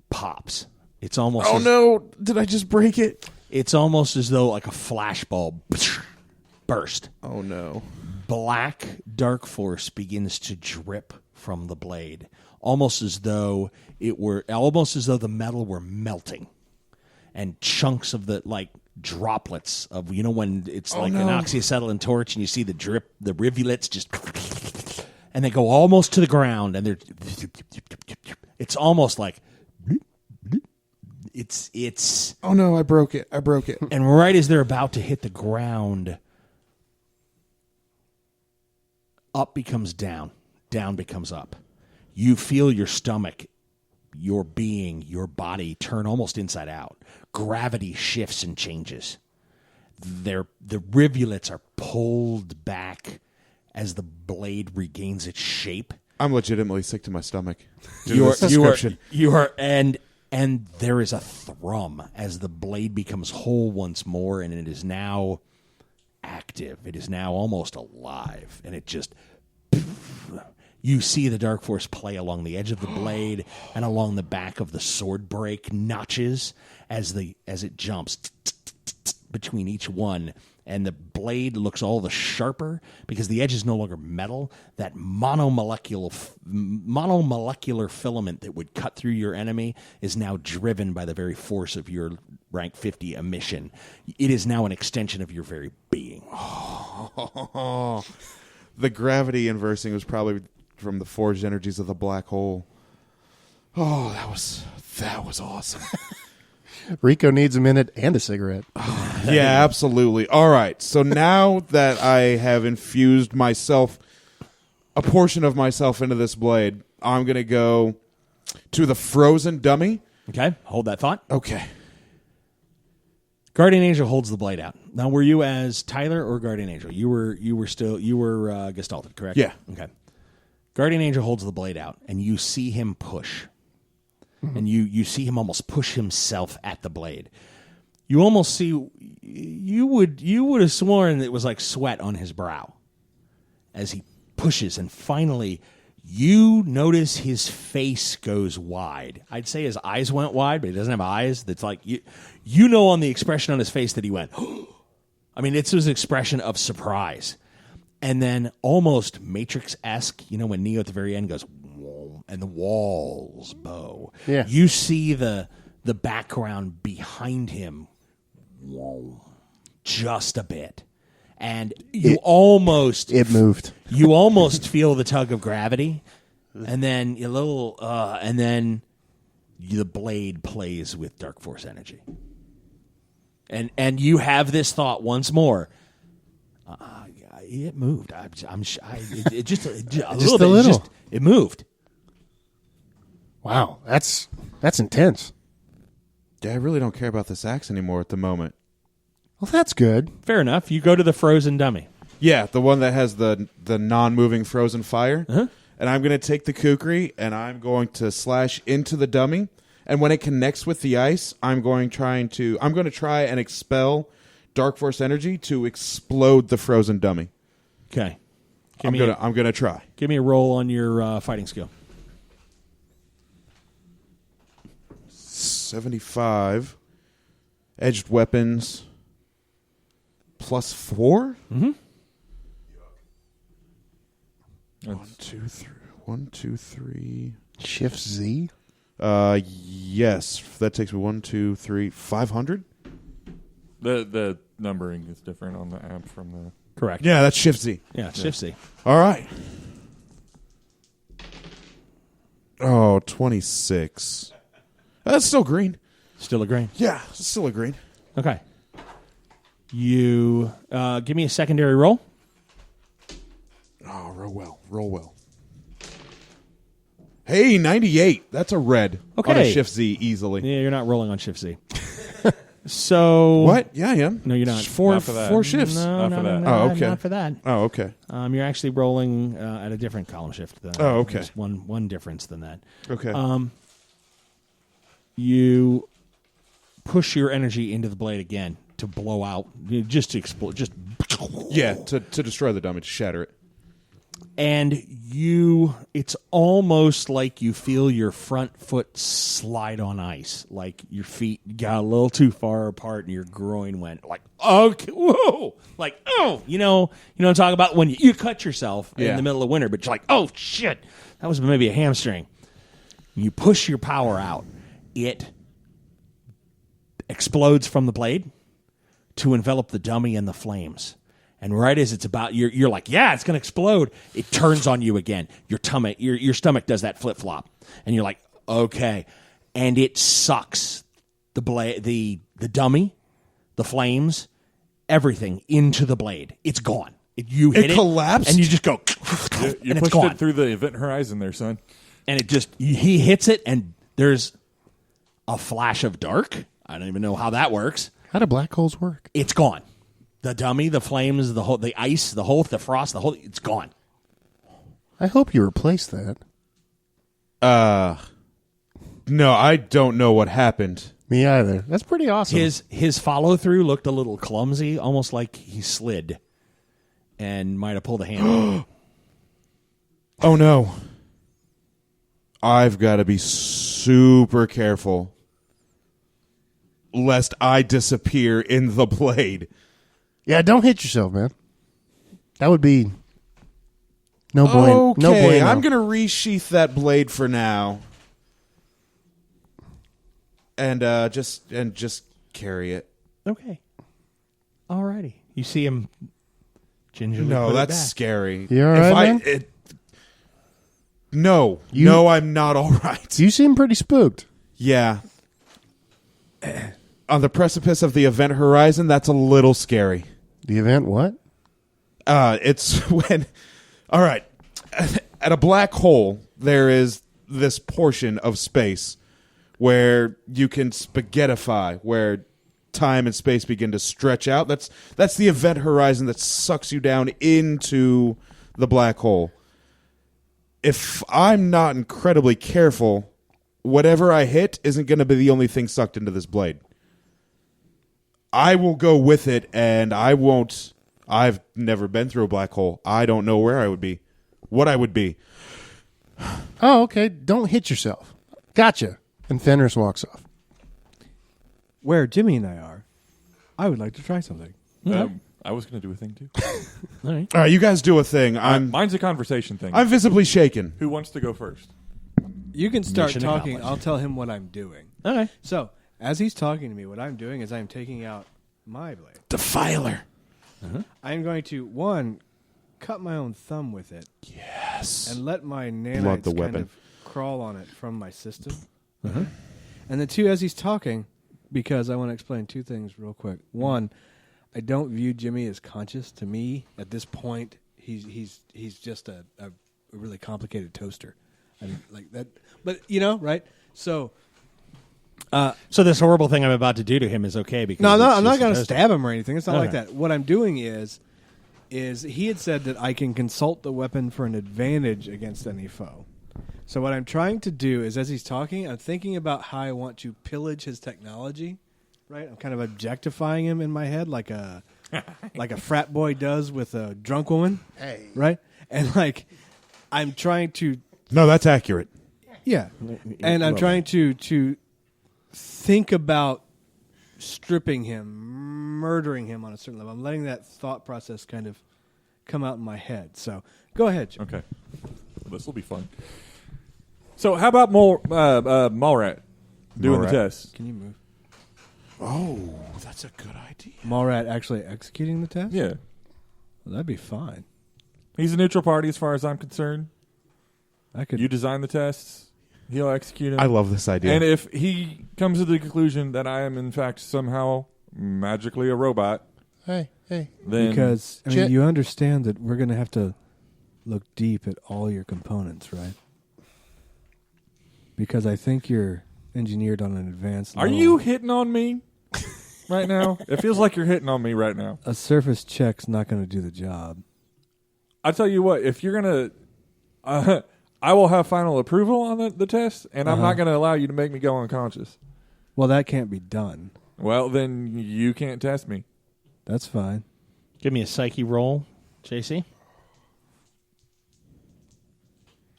pops. It's almost No! Did I just break it? It's almost as though like a flashbulb burst. Oh no! Black dark force begins to drip from the blade, almost as though the metal were melting, and chunks of the droplets of when it's an oxyacetylene torch and you see the drip, the rivulets just, and they go almost to the ground, and it's almost like it's. Oh no! I broke it! And right as they're about to hit the ground, up becomes down, down becomes up. You feel your stomach, your being, your body turn almost inside out. Gravity shifts and changes. The rivulets are pulled back as the blade regains its shape. I'm legitimately sick to my stomach. You are, and there is a thrum as the blade becomes whole once more, and it is now active. It is now almost alive, and it just. You see the Dark Force play along the edge of the blade and along the back of the sword break notches as it jumps between each one, and the blade looks all the sharper because the edge is no longer metal. That monomolecular filament that would cut through your enemy is now driven by the very force of your rank 50 emission. It is now an extension of your very being. The gravity inversing was probably from the forged energies of the black hole. Oh, that was awesome. Rico needs a minute and a cigarette. Yeah, absolutely. All right. So now that I have infused myself, a portion of myself into this blade, I'm going to go to the frozen dummy. Okay, hold that thought. Okay. Guardian Angel holds the blade out. Now, were you as Tyler or Guardian Angel? You were gestalted, correct? Yeah. Okay. Guardian Angel holds the blade out, and you see him push. Mm-hmm. And you see him almost push himself at the blade. You almost see you would have sworn it was like sweat on his brow as he pushes, and finally you notice his face goes wide. I'd say his eyes went wide, but he doesn't have eyes. That's like you know on the expression on his face that he went. I mean, it's his expression of surprise. And then almost Matrix-esque, when Neo at the very end goes, whoa, and the walls bow. Yeah. You see the background behind him, whoa, just a bit. And you It moved. You almost feel the tug of gravity, and then and then the blade plays with Dark Force energy. And you have this thought once more. It moved. It just a little bit. It moved. Wow, that's intense. Yeah, I really don't care about this axe anymore at the moment. Well, that's good. Fair enough. You go to the frozen dummy. Yeah, the one that has the non-moving frozen fire. Uh-huh. And I'm going to take the kukri and I'm going to slash into the dummy. And when it connects with the ice, I'm going to try and expel Dark Force energy to explode the frozen dummy. Okay. I'm gonna try. Give me a roll on your fighting skill. 75. Edged weapons. +4? Mm-hmm. 1, 2, 3. Shift Z. Yes. That takes me 1, 2, 3, 500. The numbering is different on the app from the. Correct. Yeah, that's Shift Z. Yeah, Shift Z. All right. Oh, 26. That's still green. Still a green. Yeah, it's still a green. Okay. You give me a secondary roll. Oh, roll well. Roll well. Hey, 98. That's a red. Okay. On a Shift Z easily. Yeah, you're not rolling on Shift Z. So What? Yeah, I am. No, you're not. Four Not for that. shifts. No, Not for that. Oh, okay. Not for that. Oh, okay. You're actually rolling at a different column shift. Oh, okay. There's one difference than that. Okay. You push your energy into the blade again to blow out, just to explode, just yeah, to destroy the dummy, to shatter it. and it's almost like you feel your front foot slide on ice, like your feet got a little too far apart and your groin went like, okay, whoa, like, oh, you know what I'm talking about when you cut yourself in the middle of winter, but you're like, oh shit, that was maybe a hamstring. You push your power out, it explodes from the blade to envelop the dummy in the flames. And right as it's about, you're like, yeah, it's going to explode. It turns on you again. Your stomach does that flip flop, and you're like, okay. And it sucks the blade, the dummy, the flames, everything into the blade. It's gone. You hit it collapsed? and you just go, You and it's pushed gone. it through the event horizon there, son. And it just, he hits it, and there's a flash of dark. I don't even know how that works. How do black holes work? It's gone. The dummy, the flames, the ice, the frost, it's gone. I hope you replace that. No, I don't know what happened. Me either. That's pretty awesome. His follow through looked a little clumsy, almost like he slid and might have pulled a handle. Oh no. I've got to be super careful lest I disappear in the blade. Yeah, don't hit yourself, man. That would be no bueno. Okay, No bueno. I'm going to resheath that blade for now. And just carry it. Okay. Alrighty. You see him gingerly No, put it that's back. scary. You all right, man? No, I'm not all right. You seem pretty spooked. Yeah. On the precipice of the event horizon, that's a little scary. The event what? It's when... All right. At a black hole, there is this portion of space where you can spaghettify, where time and space begin to stretch out. That's the event horizon that sucks you down into the black hole. If I'm not incredibly careful, whatever I hit isn't going to be the only thing sucked into this blade. I will go with it, and I won't... I've never been through a black hole. I don't know where I would be, what I would be. Oh, okay. Don't hit yourself. Gotcha. And Fenris walks off. Where Jimmy and I are, I would like to try something. I was going to do a thing too. All right. All right, you guys do a thing. Mine's a conversation thing. I'm visibly shaken. Who wants to go first? You can start Mission talking. accomplished. I'll tell him what I'm doing. Okay. So, as he's talking to me, what I'm doing is I'm taking out my blade. Defiler. I'm going to, one, cut my own thumb with it. Yes. And let my Blood nanites the kind weapon. of crawl on it from my system. And then two, as he's talking, because I want to explain two things real quick. One, I don't view Jimmy as conscious. To me, at this point, he's just a really complicated toaster. I mean, like that. But, right? So So this horrible thing I'm about to do to him is okay because No, it's I'm not just going to a toaster. stab him or anything. It's not like Okay. that. What I'm doing is he had said that I can consult the weapon for an advantage against any foe. So what I'm trying to do is, as he's talking, I'm thinking about how I want to pillage his technology. Right, I'm kind of objectifying him in my head, like a frat boy does with a drunk woman. Hey. Right, and like I'm trying to. No, that's accurate. Yeah, and I'm trying to think about stripping him, murdering him on a certain level. I'm letting that thought process kind of come out in my head. So go ahead, Jim. Okay. This will be fun. So how about Mallrat doing the Mallrat. test? Can you move? Oh, that's a good idea. Mallrat actually executing the test? Yeah. Well, that'd be fine. He's a neutral party as far as I'm concerned. I could. You design the tests. He'll execute them. I love this idea. And if he comes to the conclusion that I am, in fact, somehow magically a robot, Hey. then Because, I mean, Jet- you understand that we're going to have to look deep at all your components, right? Because I think you're engineered on an advanced are level. you hitting on me right now? It feels like you're hitting on me right now. A surface check's not going to do the job. I tell you what, if you're gonna, I will have final approval on the test, and I'm not gonna allow you to make me go unconscious. Well, that can't be done. Well, then you can't test me. That's fine. Give me a psyche roll, JC.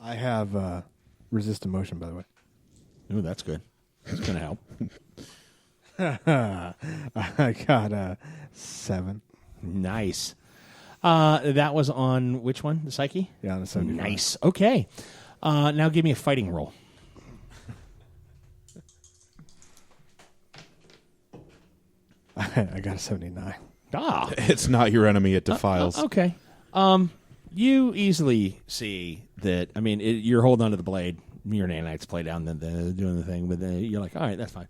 I have resist emotion, by the way. Ooh, that's good. That's going to help. I got a 7. Nice. That was on which one? The psyche? Yeah, on a 75. Nice. Okay. Now give me a fighting roll. I got a 79. Ah. It's not your enemy, it defiles. Okay. You easily see that. I mean, you're holding onto the blade. Your nanites play down, doing the thing, but then you're like, all right, that's fine.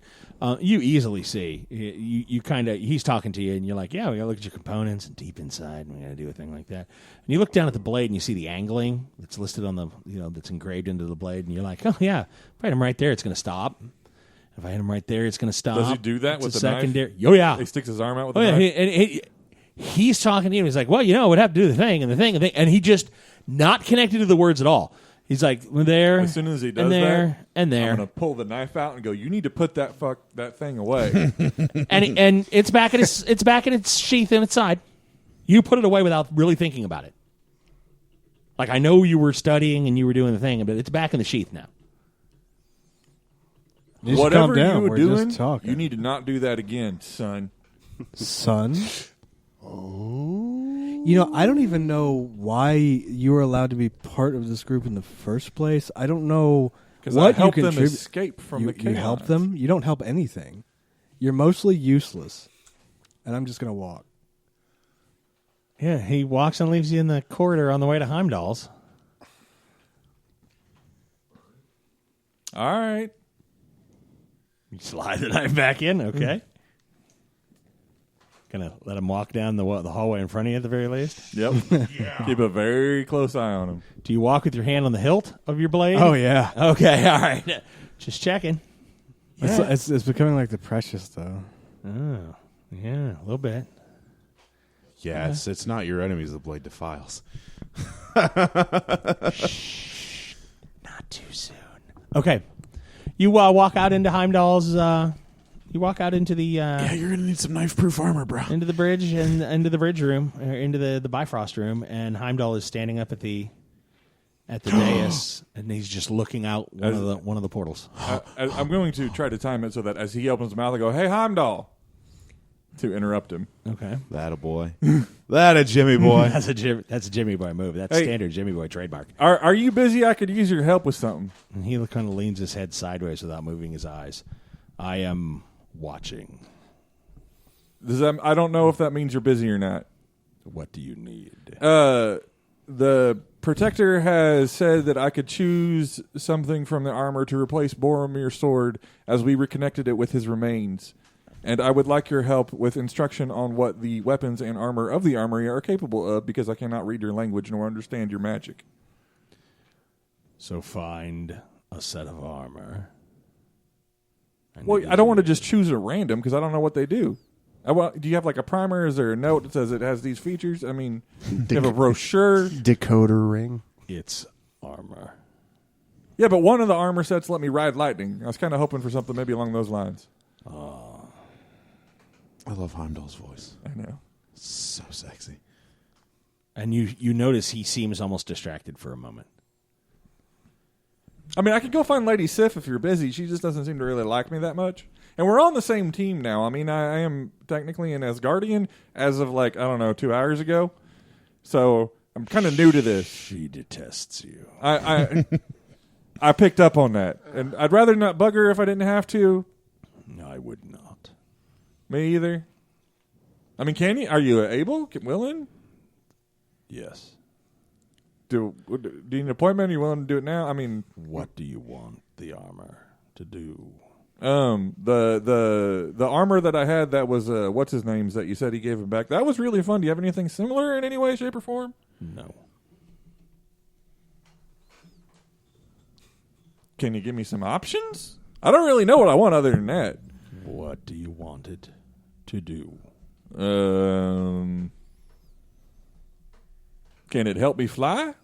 You easily see. You kind of. He's talking to you, and you're like, yeah, we gotta look at your components and deep inside, and we gotta do a thing like that. And you look down at the blade, and you see the angling that's listed on the, that's engraved into the blade, and you're like, oh yeah, if I hit him right there, it's gonna stop. If I hit him right there, it's gonna stop. Does he do that It's with a the knife? secondary? Oh yeah. He sticks his arm out with Oh the yeah, knife. he's talking to you. He's like, well, we'd have to do the thing and the thing, and he just not connected to the words at all. He's like, we're there. As soon as he does and there, that, and there, I'm gonna pull the knife out and go. You need to put that thing away. and it's back in its sheath in its side. You put it away without really thinking about it. Like, I know you were studying and you were doing the thing, but it's back in the sheath now. You should Whatever calm down. you were We're doing, just talking. you need to not do that again, son. Son? Oh. I don't even know why you were allowed to be part of this group in the first place. I don't know Because what I helped you them contribute. escape from you, the chaos. you help them? You don't help anything. You're mostly useless. And I'm just going to walk. Yeah, he walks and leaves you in the corridor on the way to Heimdall's. All right. You slide the knife back in, okay. Gonna let him walk down the hallway in front of you at the very least. Yep. Keep a very close eye on him. Do you walk with your hand on the hilt of your blade? Oh, yeah. Okay, all right. Just checking. It's becoming like the Precious, though. Oh, yeah, a little bit. Yeah, it's not your enemies the blade defiles. Not too soon. Okay. You walk out into Heimdall's. You walk out into the Yeah, you're gonna need some knife-proof armor, bro. into the bridge and into the bridge room, or into the Bifrost room, and Heimdall is standing up at the dais, and he's just looking out one of the portals. I'm going to try to time it so that as he opens his mouth, I go, "Hey, Heimdall," to interrupt him. Okay, That a boy. That a Jimmy boy. that's a Jimmy Boy move. That's Hey. standard Jimmy Boy trademark. Are you busy? I could use your help with something. And he kind of leans his head sideways without moving his eyes. I am watching. I don't know if that means you're busy or not. What do you need? The Protector has said that I could choose something from the armor to replace Boromir's sword as we reconnected it with his remains. And I would like your help with instruction on what the weapons and armor of the armory are capable of, because I cannot read your language nor understand your magic. So find a set of armor Well, I don't want to just choose at random because I don't know what they do. Do you have like a primer? Is there a note that says it has these features? I mean, do you have a brochure? Decoder ring. It's armor. Yeah, but one of the armor sets let me ride lightning. I was kind of hoping for something maybe along those lines. I love Heimdall's voice. I know. So sexy. And you notice he seems almost distracted for a moment. I mean, I could go find Lady Sif if you're busy. She just doesn't seem to really like me that much. And we're on the same team now. I mean, I am technically an Asgardian as of 2 hours ago. So I'm kind of new to this. She detests you. I picked up on that. And I'd rather not bug her if I didn't have to. No, I would not. Me either. I mean, can you? Are you able? Willing? Yes. Do you need an appointment? Are you willing to do it now? I mean, What do you want the armor to do? the armor that I had that was what's his name's that you said he gave him back. That was really fun. Do you have anything similar in any way, shape, or form? No. Can you give me some options? I don't really know what I want other than that. What do you want it to do? Can it help me fly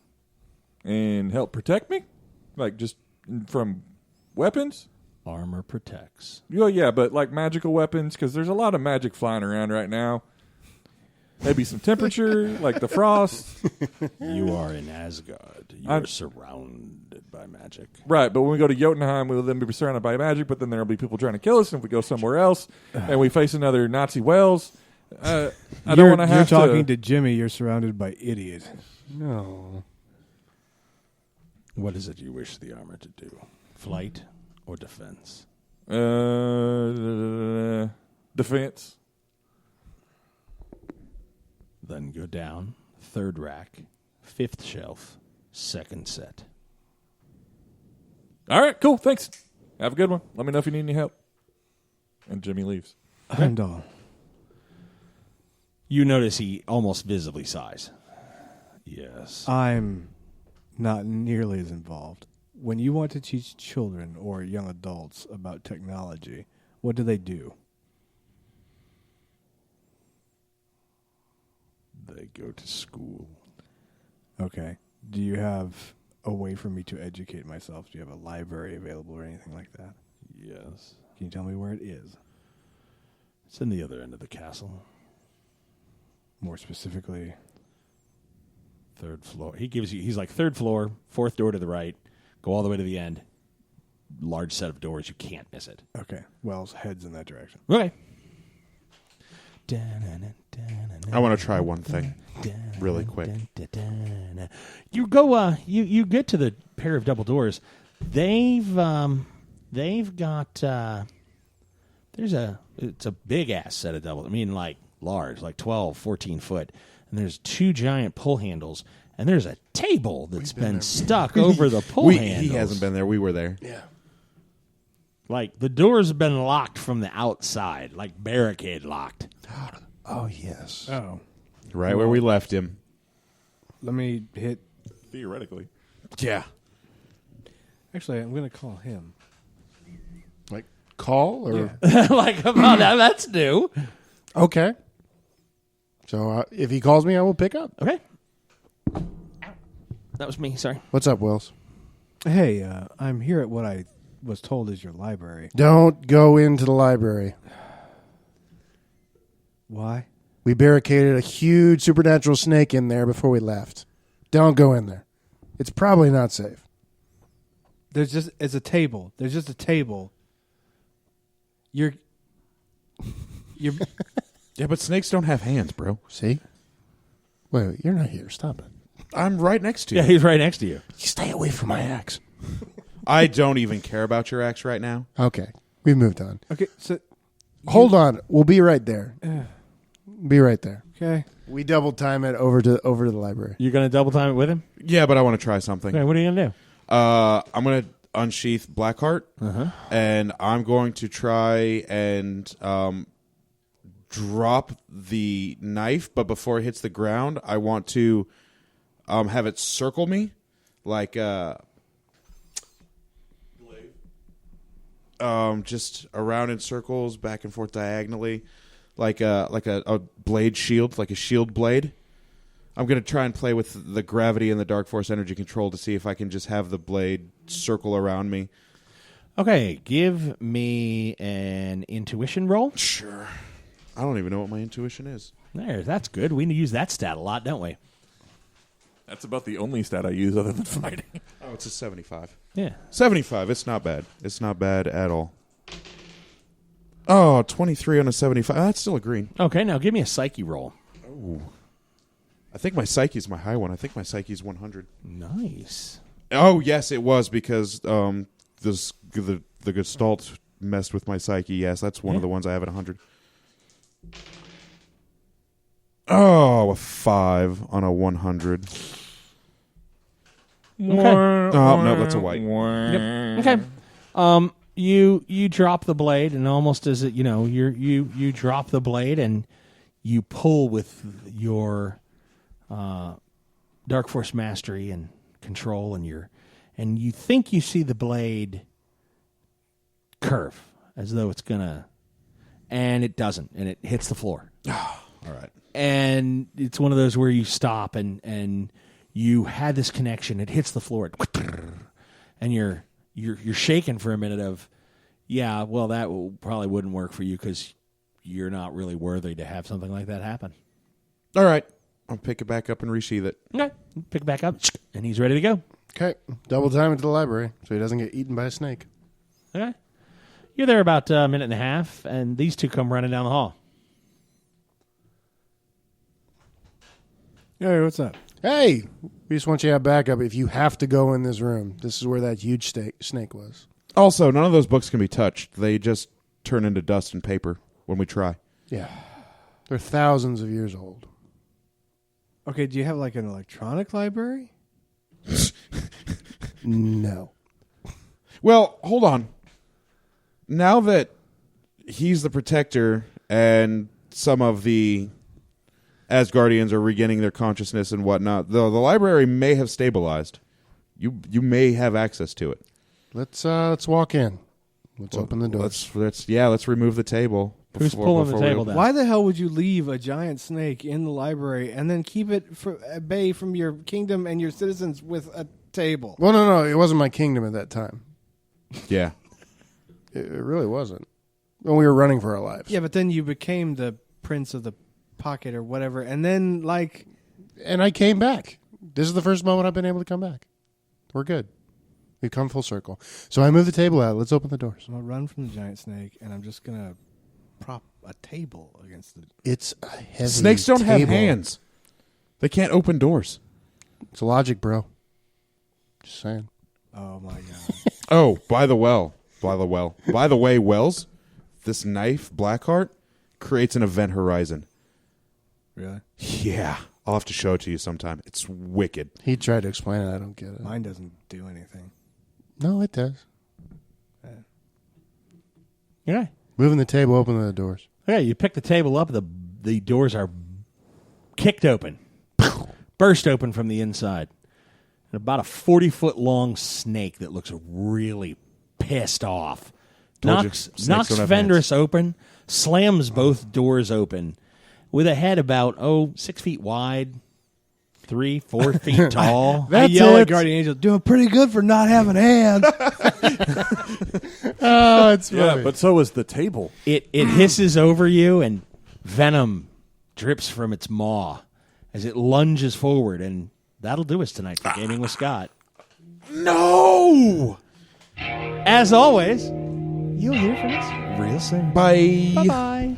and help protect me? Like just from weapons? Armor protects. Well, yeah, but like magical weapons, because there's a lot of magic flying around right now. Maybe some temperature, like the frost. You are in Asgard. You're surrounded by magic. Right, but when we go to Jotunheim, we'll then be surrounded by magic, but then there'll be people trying to kill us. And if we go somewhere else and we face another Nazi whales, I don't want to have to... You're talking to Jimmy. You're surrounded by idiots. No. What is it you wish the armor to do? Flight or defense? Defense. Then go down, third rack, fifth shelf, second set. All right, cool, thanks. Have a good one. Let me know if you need any help. And Jimmy leaves. Heimdall. You notice he almost visibly sighs. Yes. I'm not nearly as involved. When you want to teach children or young adults about technology, what do they do? They go to school. Okay. Do you have a way for me to educate myself? Do you have a library available or anything like that? Yes. Can you tell me where it is? It's in the other end of the castle. More specifically, Third floor. He's like third floor, fourth door to the right, go all the way to the end. Large set of doors. You can't miss it. okay. Wells heads in that direction. Okay. I want to try one thing really quick. You go. You get to the pair of double doors. They've got. It's a big ass set of double. I mean, like large, like 12, 14 foot. And there's two giant pull handles. And there's a table that's been stuck over the pull handles. He hasn't been there. We were there. Yeah. Like the doors have been locked from the outside, like barricade locked. Oh, yes. Oh. Right where we left him. Let me hit. Theoretically. Yeah. Actually, I'm going to call him. Like, call or? Yeah. Like, oh, now that's new. Okay. So if he calls me, I will pick up. Okay. That was me. Sorry. What's up, Wills? Hey, I'm here at what I was told is your library. Don't go into the library. Why? We barricaded a huge supernatural snake in there before we left. Don't go in there. It's probably not safe. It's a table. There's just a table. You're Yeah, but snakes don't have hands, bro. See? Wait, you're not here. Stop it. I'm right next to you. Yeah, he's right next to you. Stay away from my axe. I don't even care about your axe right now. Okay. We've moved on. okay. So Hold on. We'll be right there. Be right there. okay. We double time it over to the library. You're going to double time it with him? Yeah, but I want to try something. Okay, what are you going to do? I'm going to unsheath Blackheart, and I'm going to try and drop the knife, but before it hits the ground, I want to have it circle me like just around in circles, back and forth diagonally, like a blade shield, like a shield blade. I'm going to try and play with the gravity and the Dark Force energy control to see if I can just have the blade circle around me. Okay, give me an intuition roll. Sure. I don't even know what my intuition is. There, that's good. We use that stat a lot, don't we? That's about the only stat I use other than fighting. Oh, it's a 75. Yeah. 75. It's not bad. It's not bad at all. Oh, 23 on a 75. That's still a green. Okay, now give me a psyche roll. Oh. I think my psyche's my high one. I think my psyche's 100. Nice. Oh, yes, it was because the Gestalt messed with my psyche. Yes, that's one of the ones I have at 100. Oh, a 5 on a 100. Okay. Oh, no, that's a white. Yep. Okay. You drop the blade, and almost as it, you drop the blade, and you pull with your Dark Force mastery and control, and you think you see the blade curve as though it's gonna, and it doesn't, and it hits the floor. All right. And it's one of those where you stop and you had this connection. It hits the floor, and you're shaking for a minute. Of, yeah, well, that probably wouldn't work for you because you're not really worthy to have something like that happen. All right. I'll pick it back up and resheath it. Okay, pick it back up, and he's ready to go. Okay, double time into the library so he doesn't get eaten by a snake. Okay, you're there about a minute and a half, and these two come running down the hall. Hey, what's up? Hey, we just want you to have backup if you have to go in this room. This is where that huge snake was. Also, none of those books can be touched. They just turn into dust and paper when we try. Yeah, they're thousands of years old. Okay, do you have like an electronic library? No. Well, hold on. Now that he's the protector and some of the Asgardians are regaining their consciousness and whatnot, the library may have stabilized. You may have access to it. Let's walk in. Let's open the door. Let's remove the table. Who's pulling the table down? Why the hell would you leave a giant snake in the library and then keep it at bay from your kingdom and your citizens with a table? Well, no, it wasn't my kingdom at that time. Yeah. It really wasn't. When we were running for our lives. Yeah, but then you became the prince of the pocket or whatever, and then And I came back. This is the first moment I've been able to come back. We're good. We've come full circle. So I moved the table out. Let's open the doors. I'm gonna run from the giant snake, and I'm just gonna prop a table against it. It's a heavy Snakes don't have table. hands. They can't open doors. It's logic, bro. Just saying. Oh my god! Oh, by the way, Wells, this knife, Blackheart, creates an event horizon. Really? Yeah. I'll have to show it to you sometime. It's wicked. He tried to explain it. I don't get it. Mine doesn't do anything. No, it does. Yeah. Moving the table, open the doors. Okay, you pick the table up. The doors are kicked open, burst open from the inside. And about a 40-foot long snake that looks really pissed off knocks don't have Vendrus open, slams both doors open, with a head about 6 feet wide, 3-4 feet tall. I yell at Guardian Angel, doing pretty good for not having hands. Oh, it's funny. Yeah, but so is the table. It hisses over you, and venom drips from its maw as it lunges forward, and that'll do us tonight for Gaming with Scott. No! As always, you'll hear from us real soon. Bye. Bye-bye.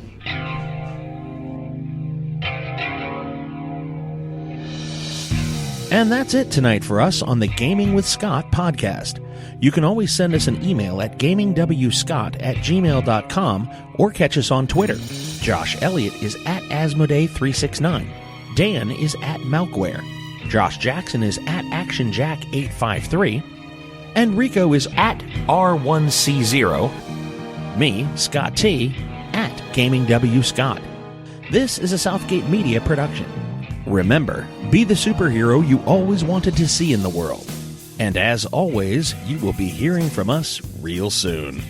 And that's it tonight for us on the Gaming with Scott podcast. You can always send us an email at gamingwscott@gmail.com or catch us on Twitter. Josh Elliott is at Asmodee369. Dan is at Malkware. Josh Jackson is at ActionJack853. And Rico is at R1C0. Me, Scott T, at GamingWScott. This is a Southgate Media production. Remember, be the superhero you always wanted to see in the world. And as always, you will be hearing from us real soon.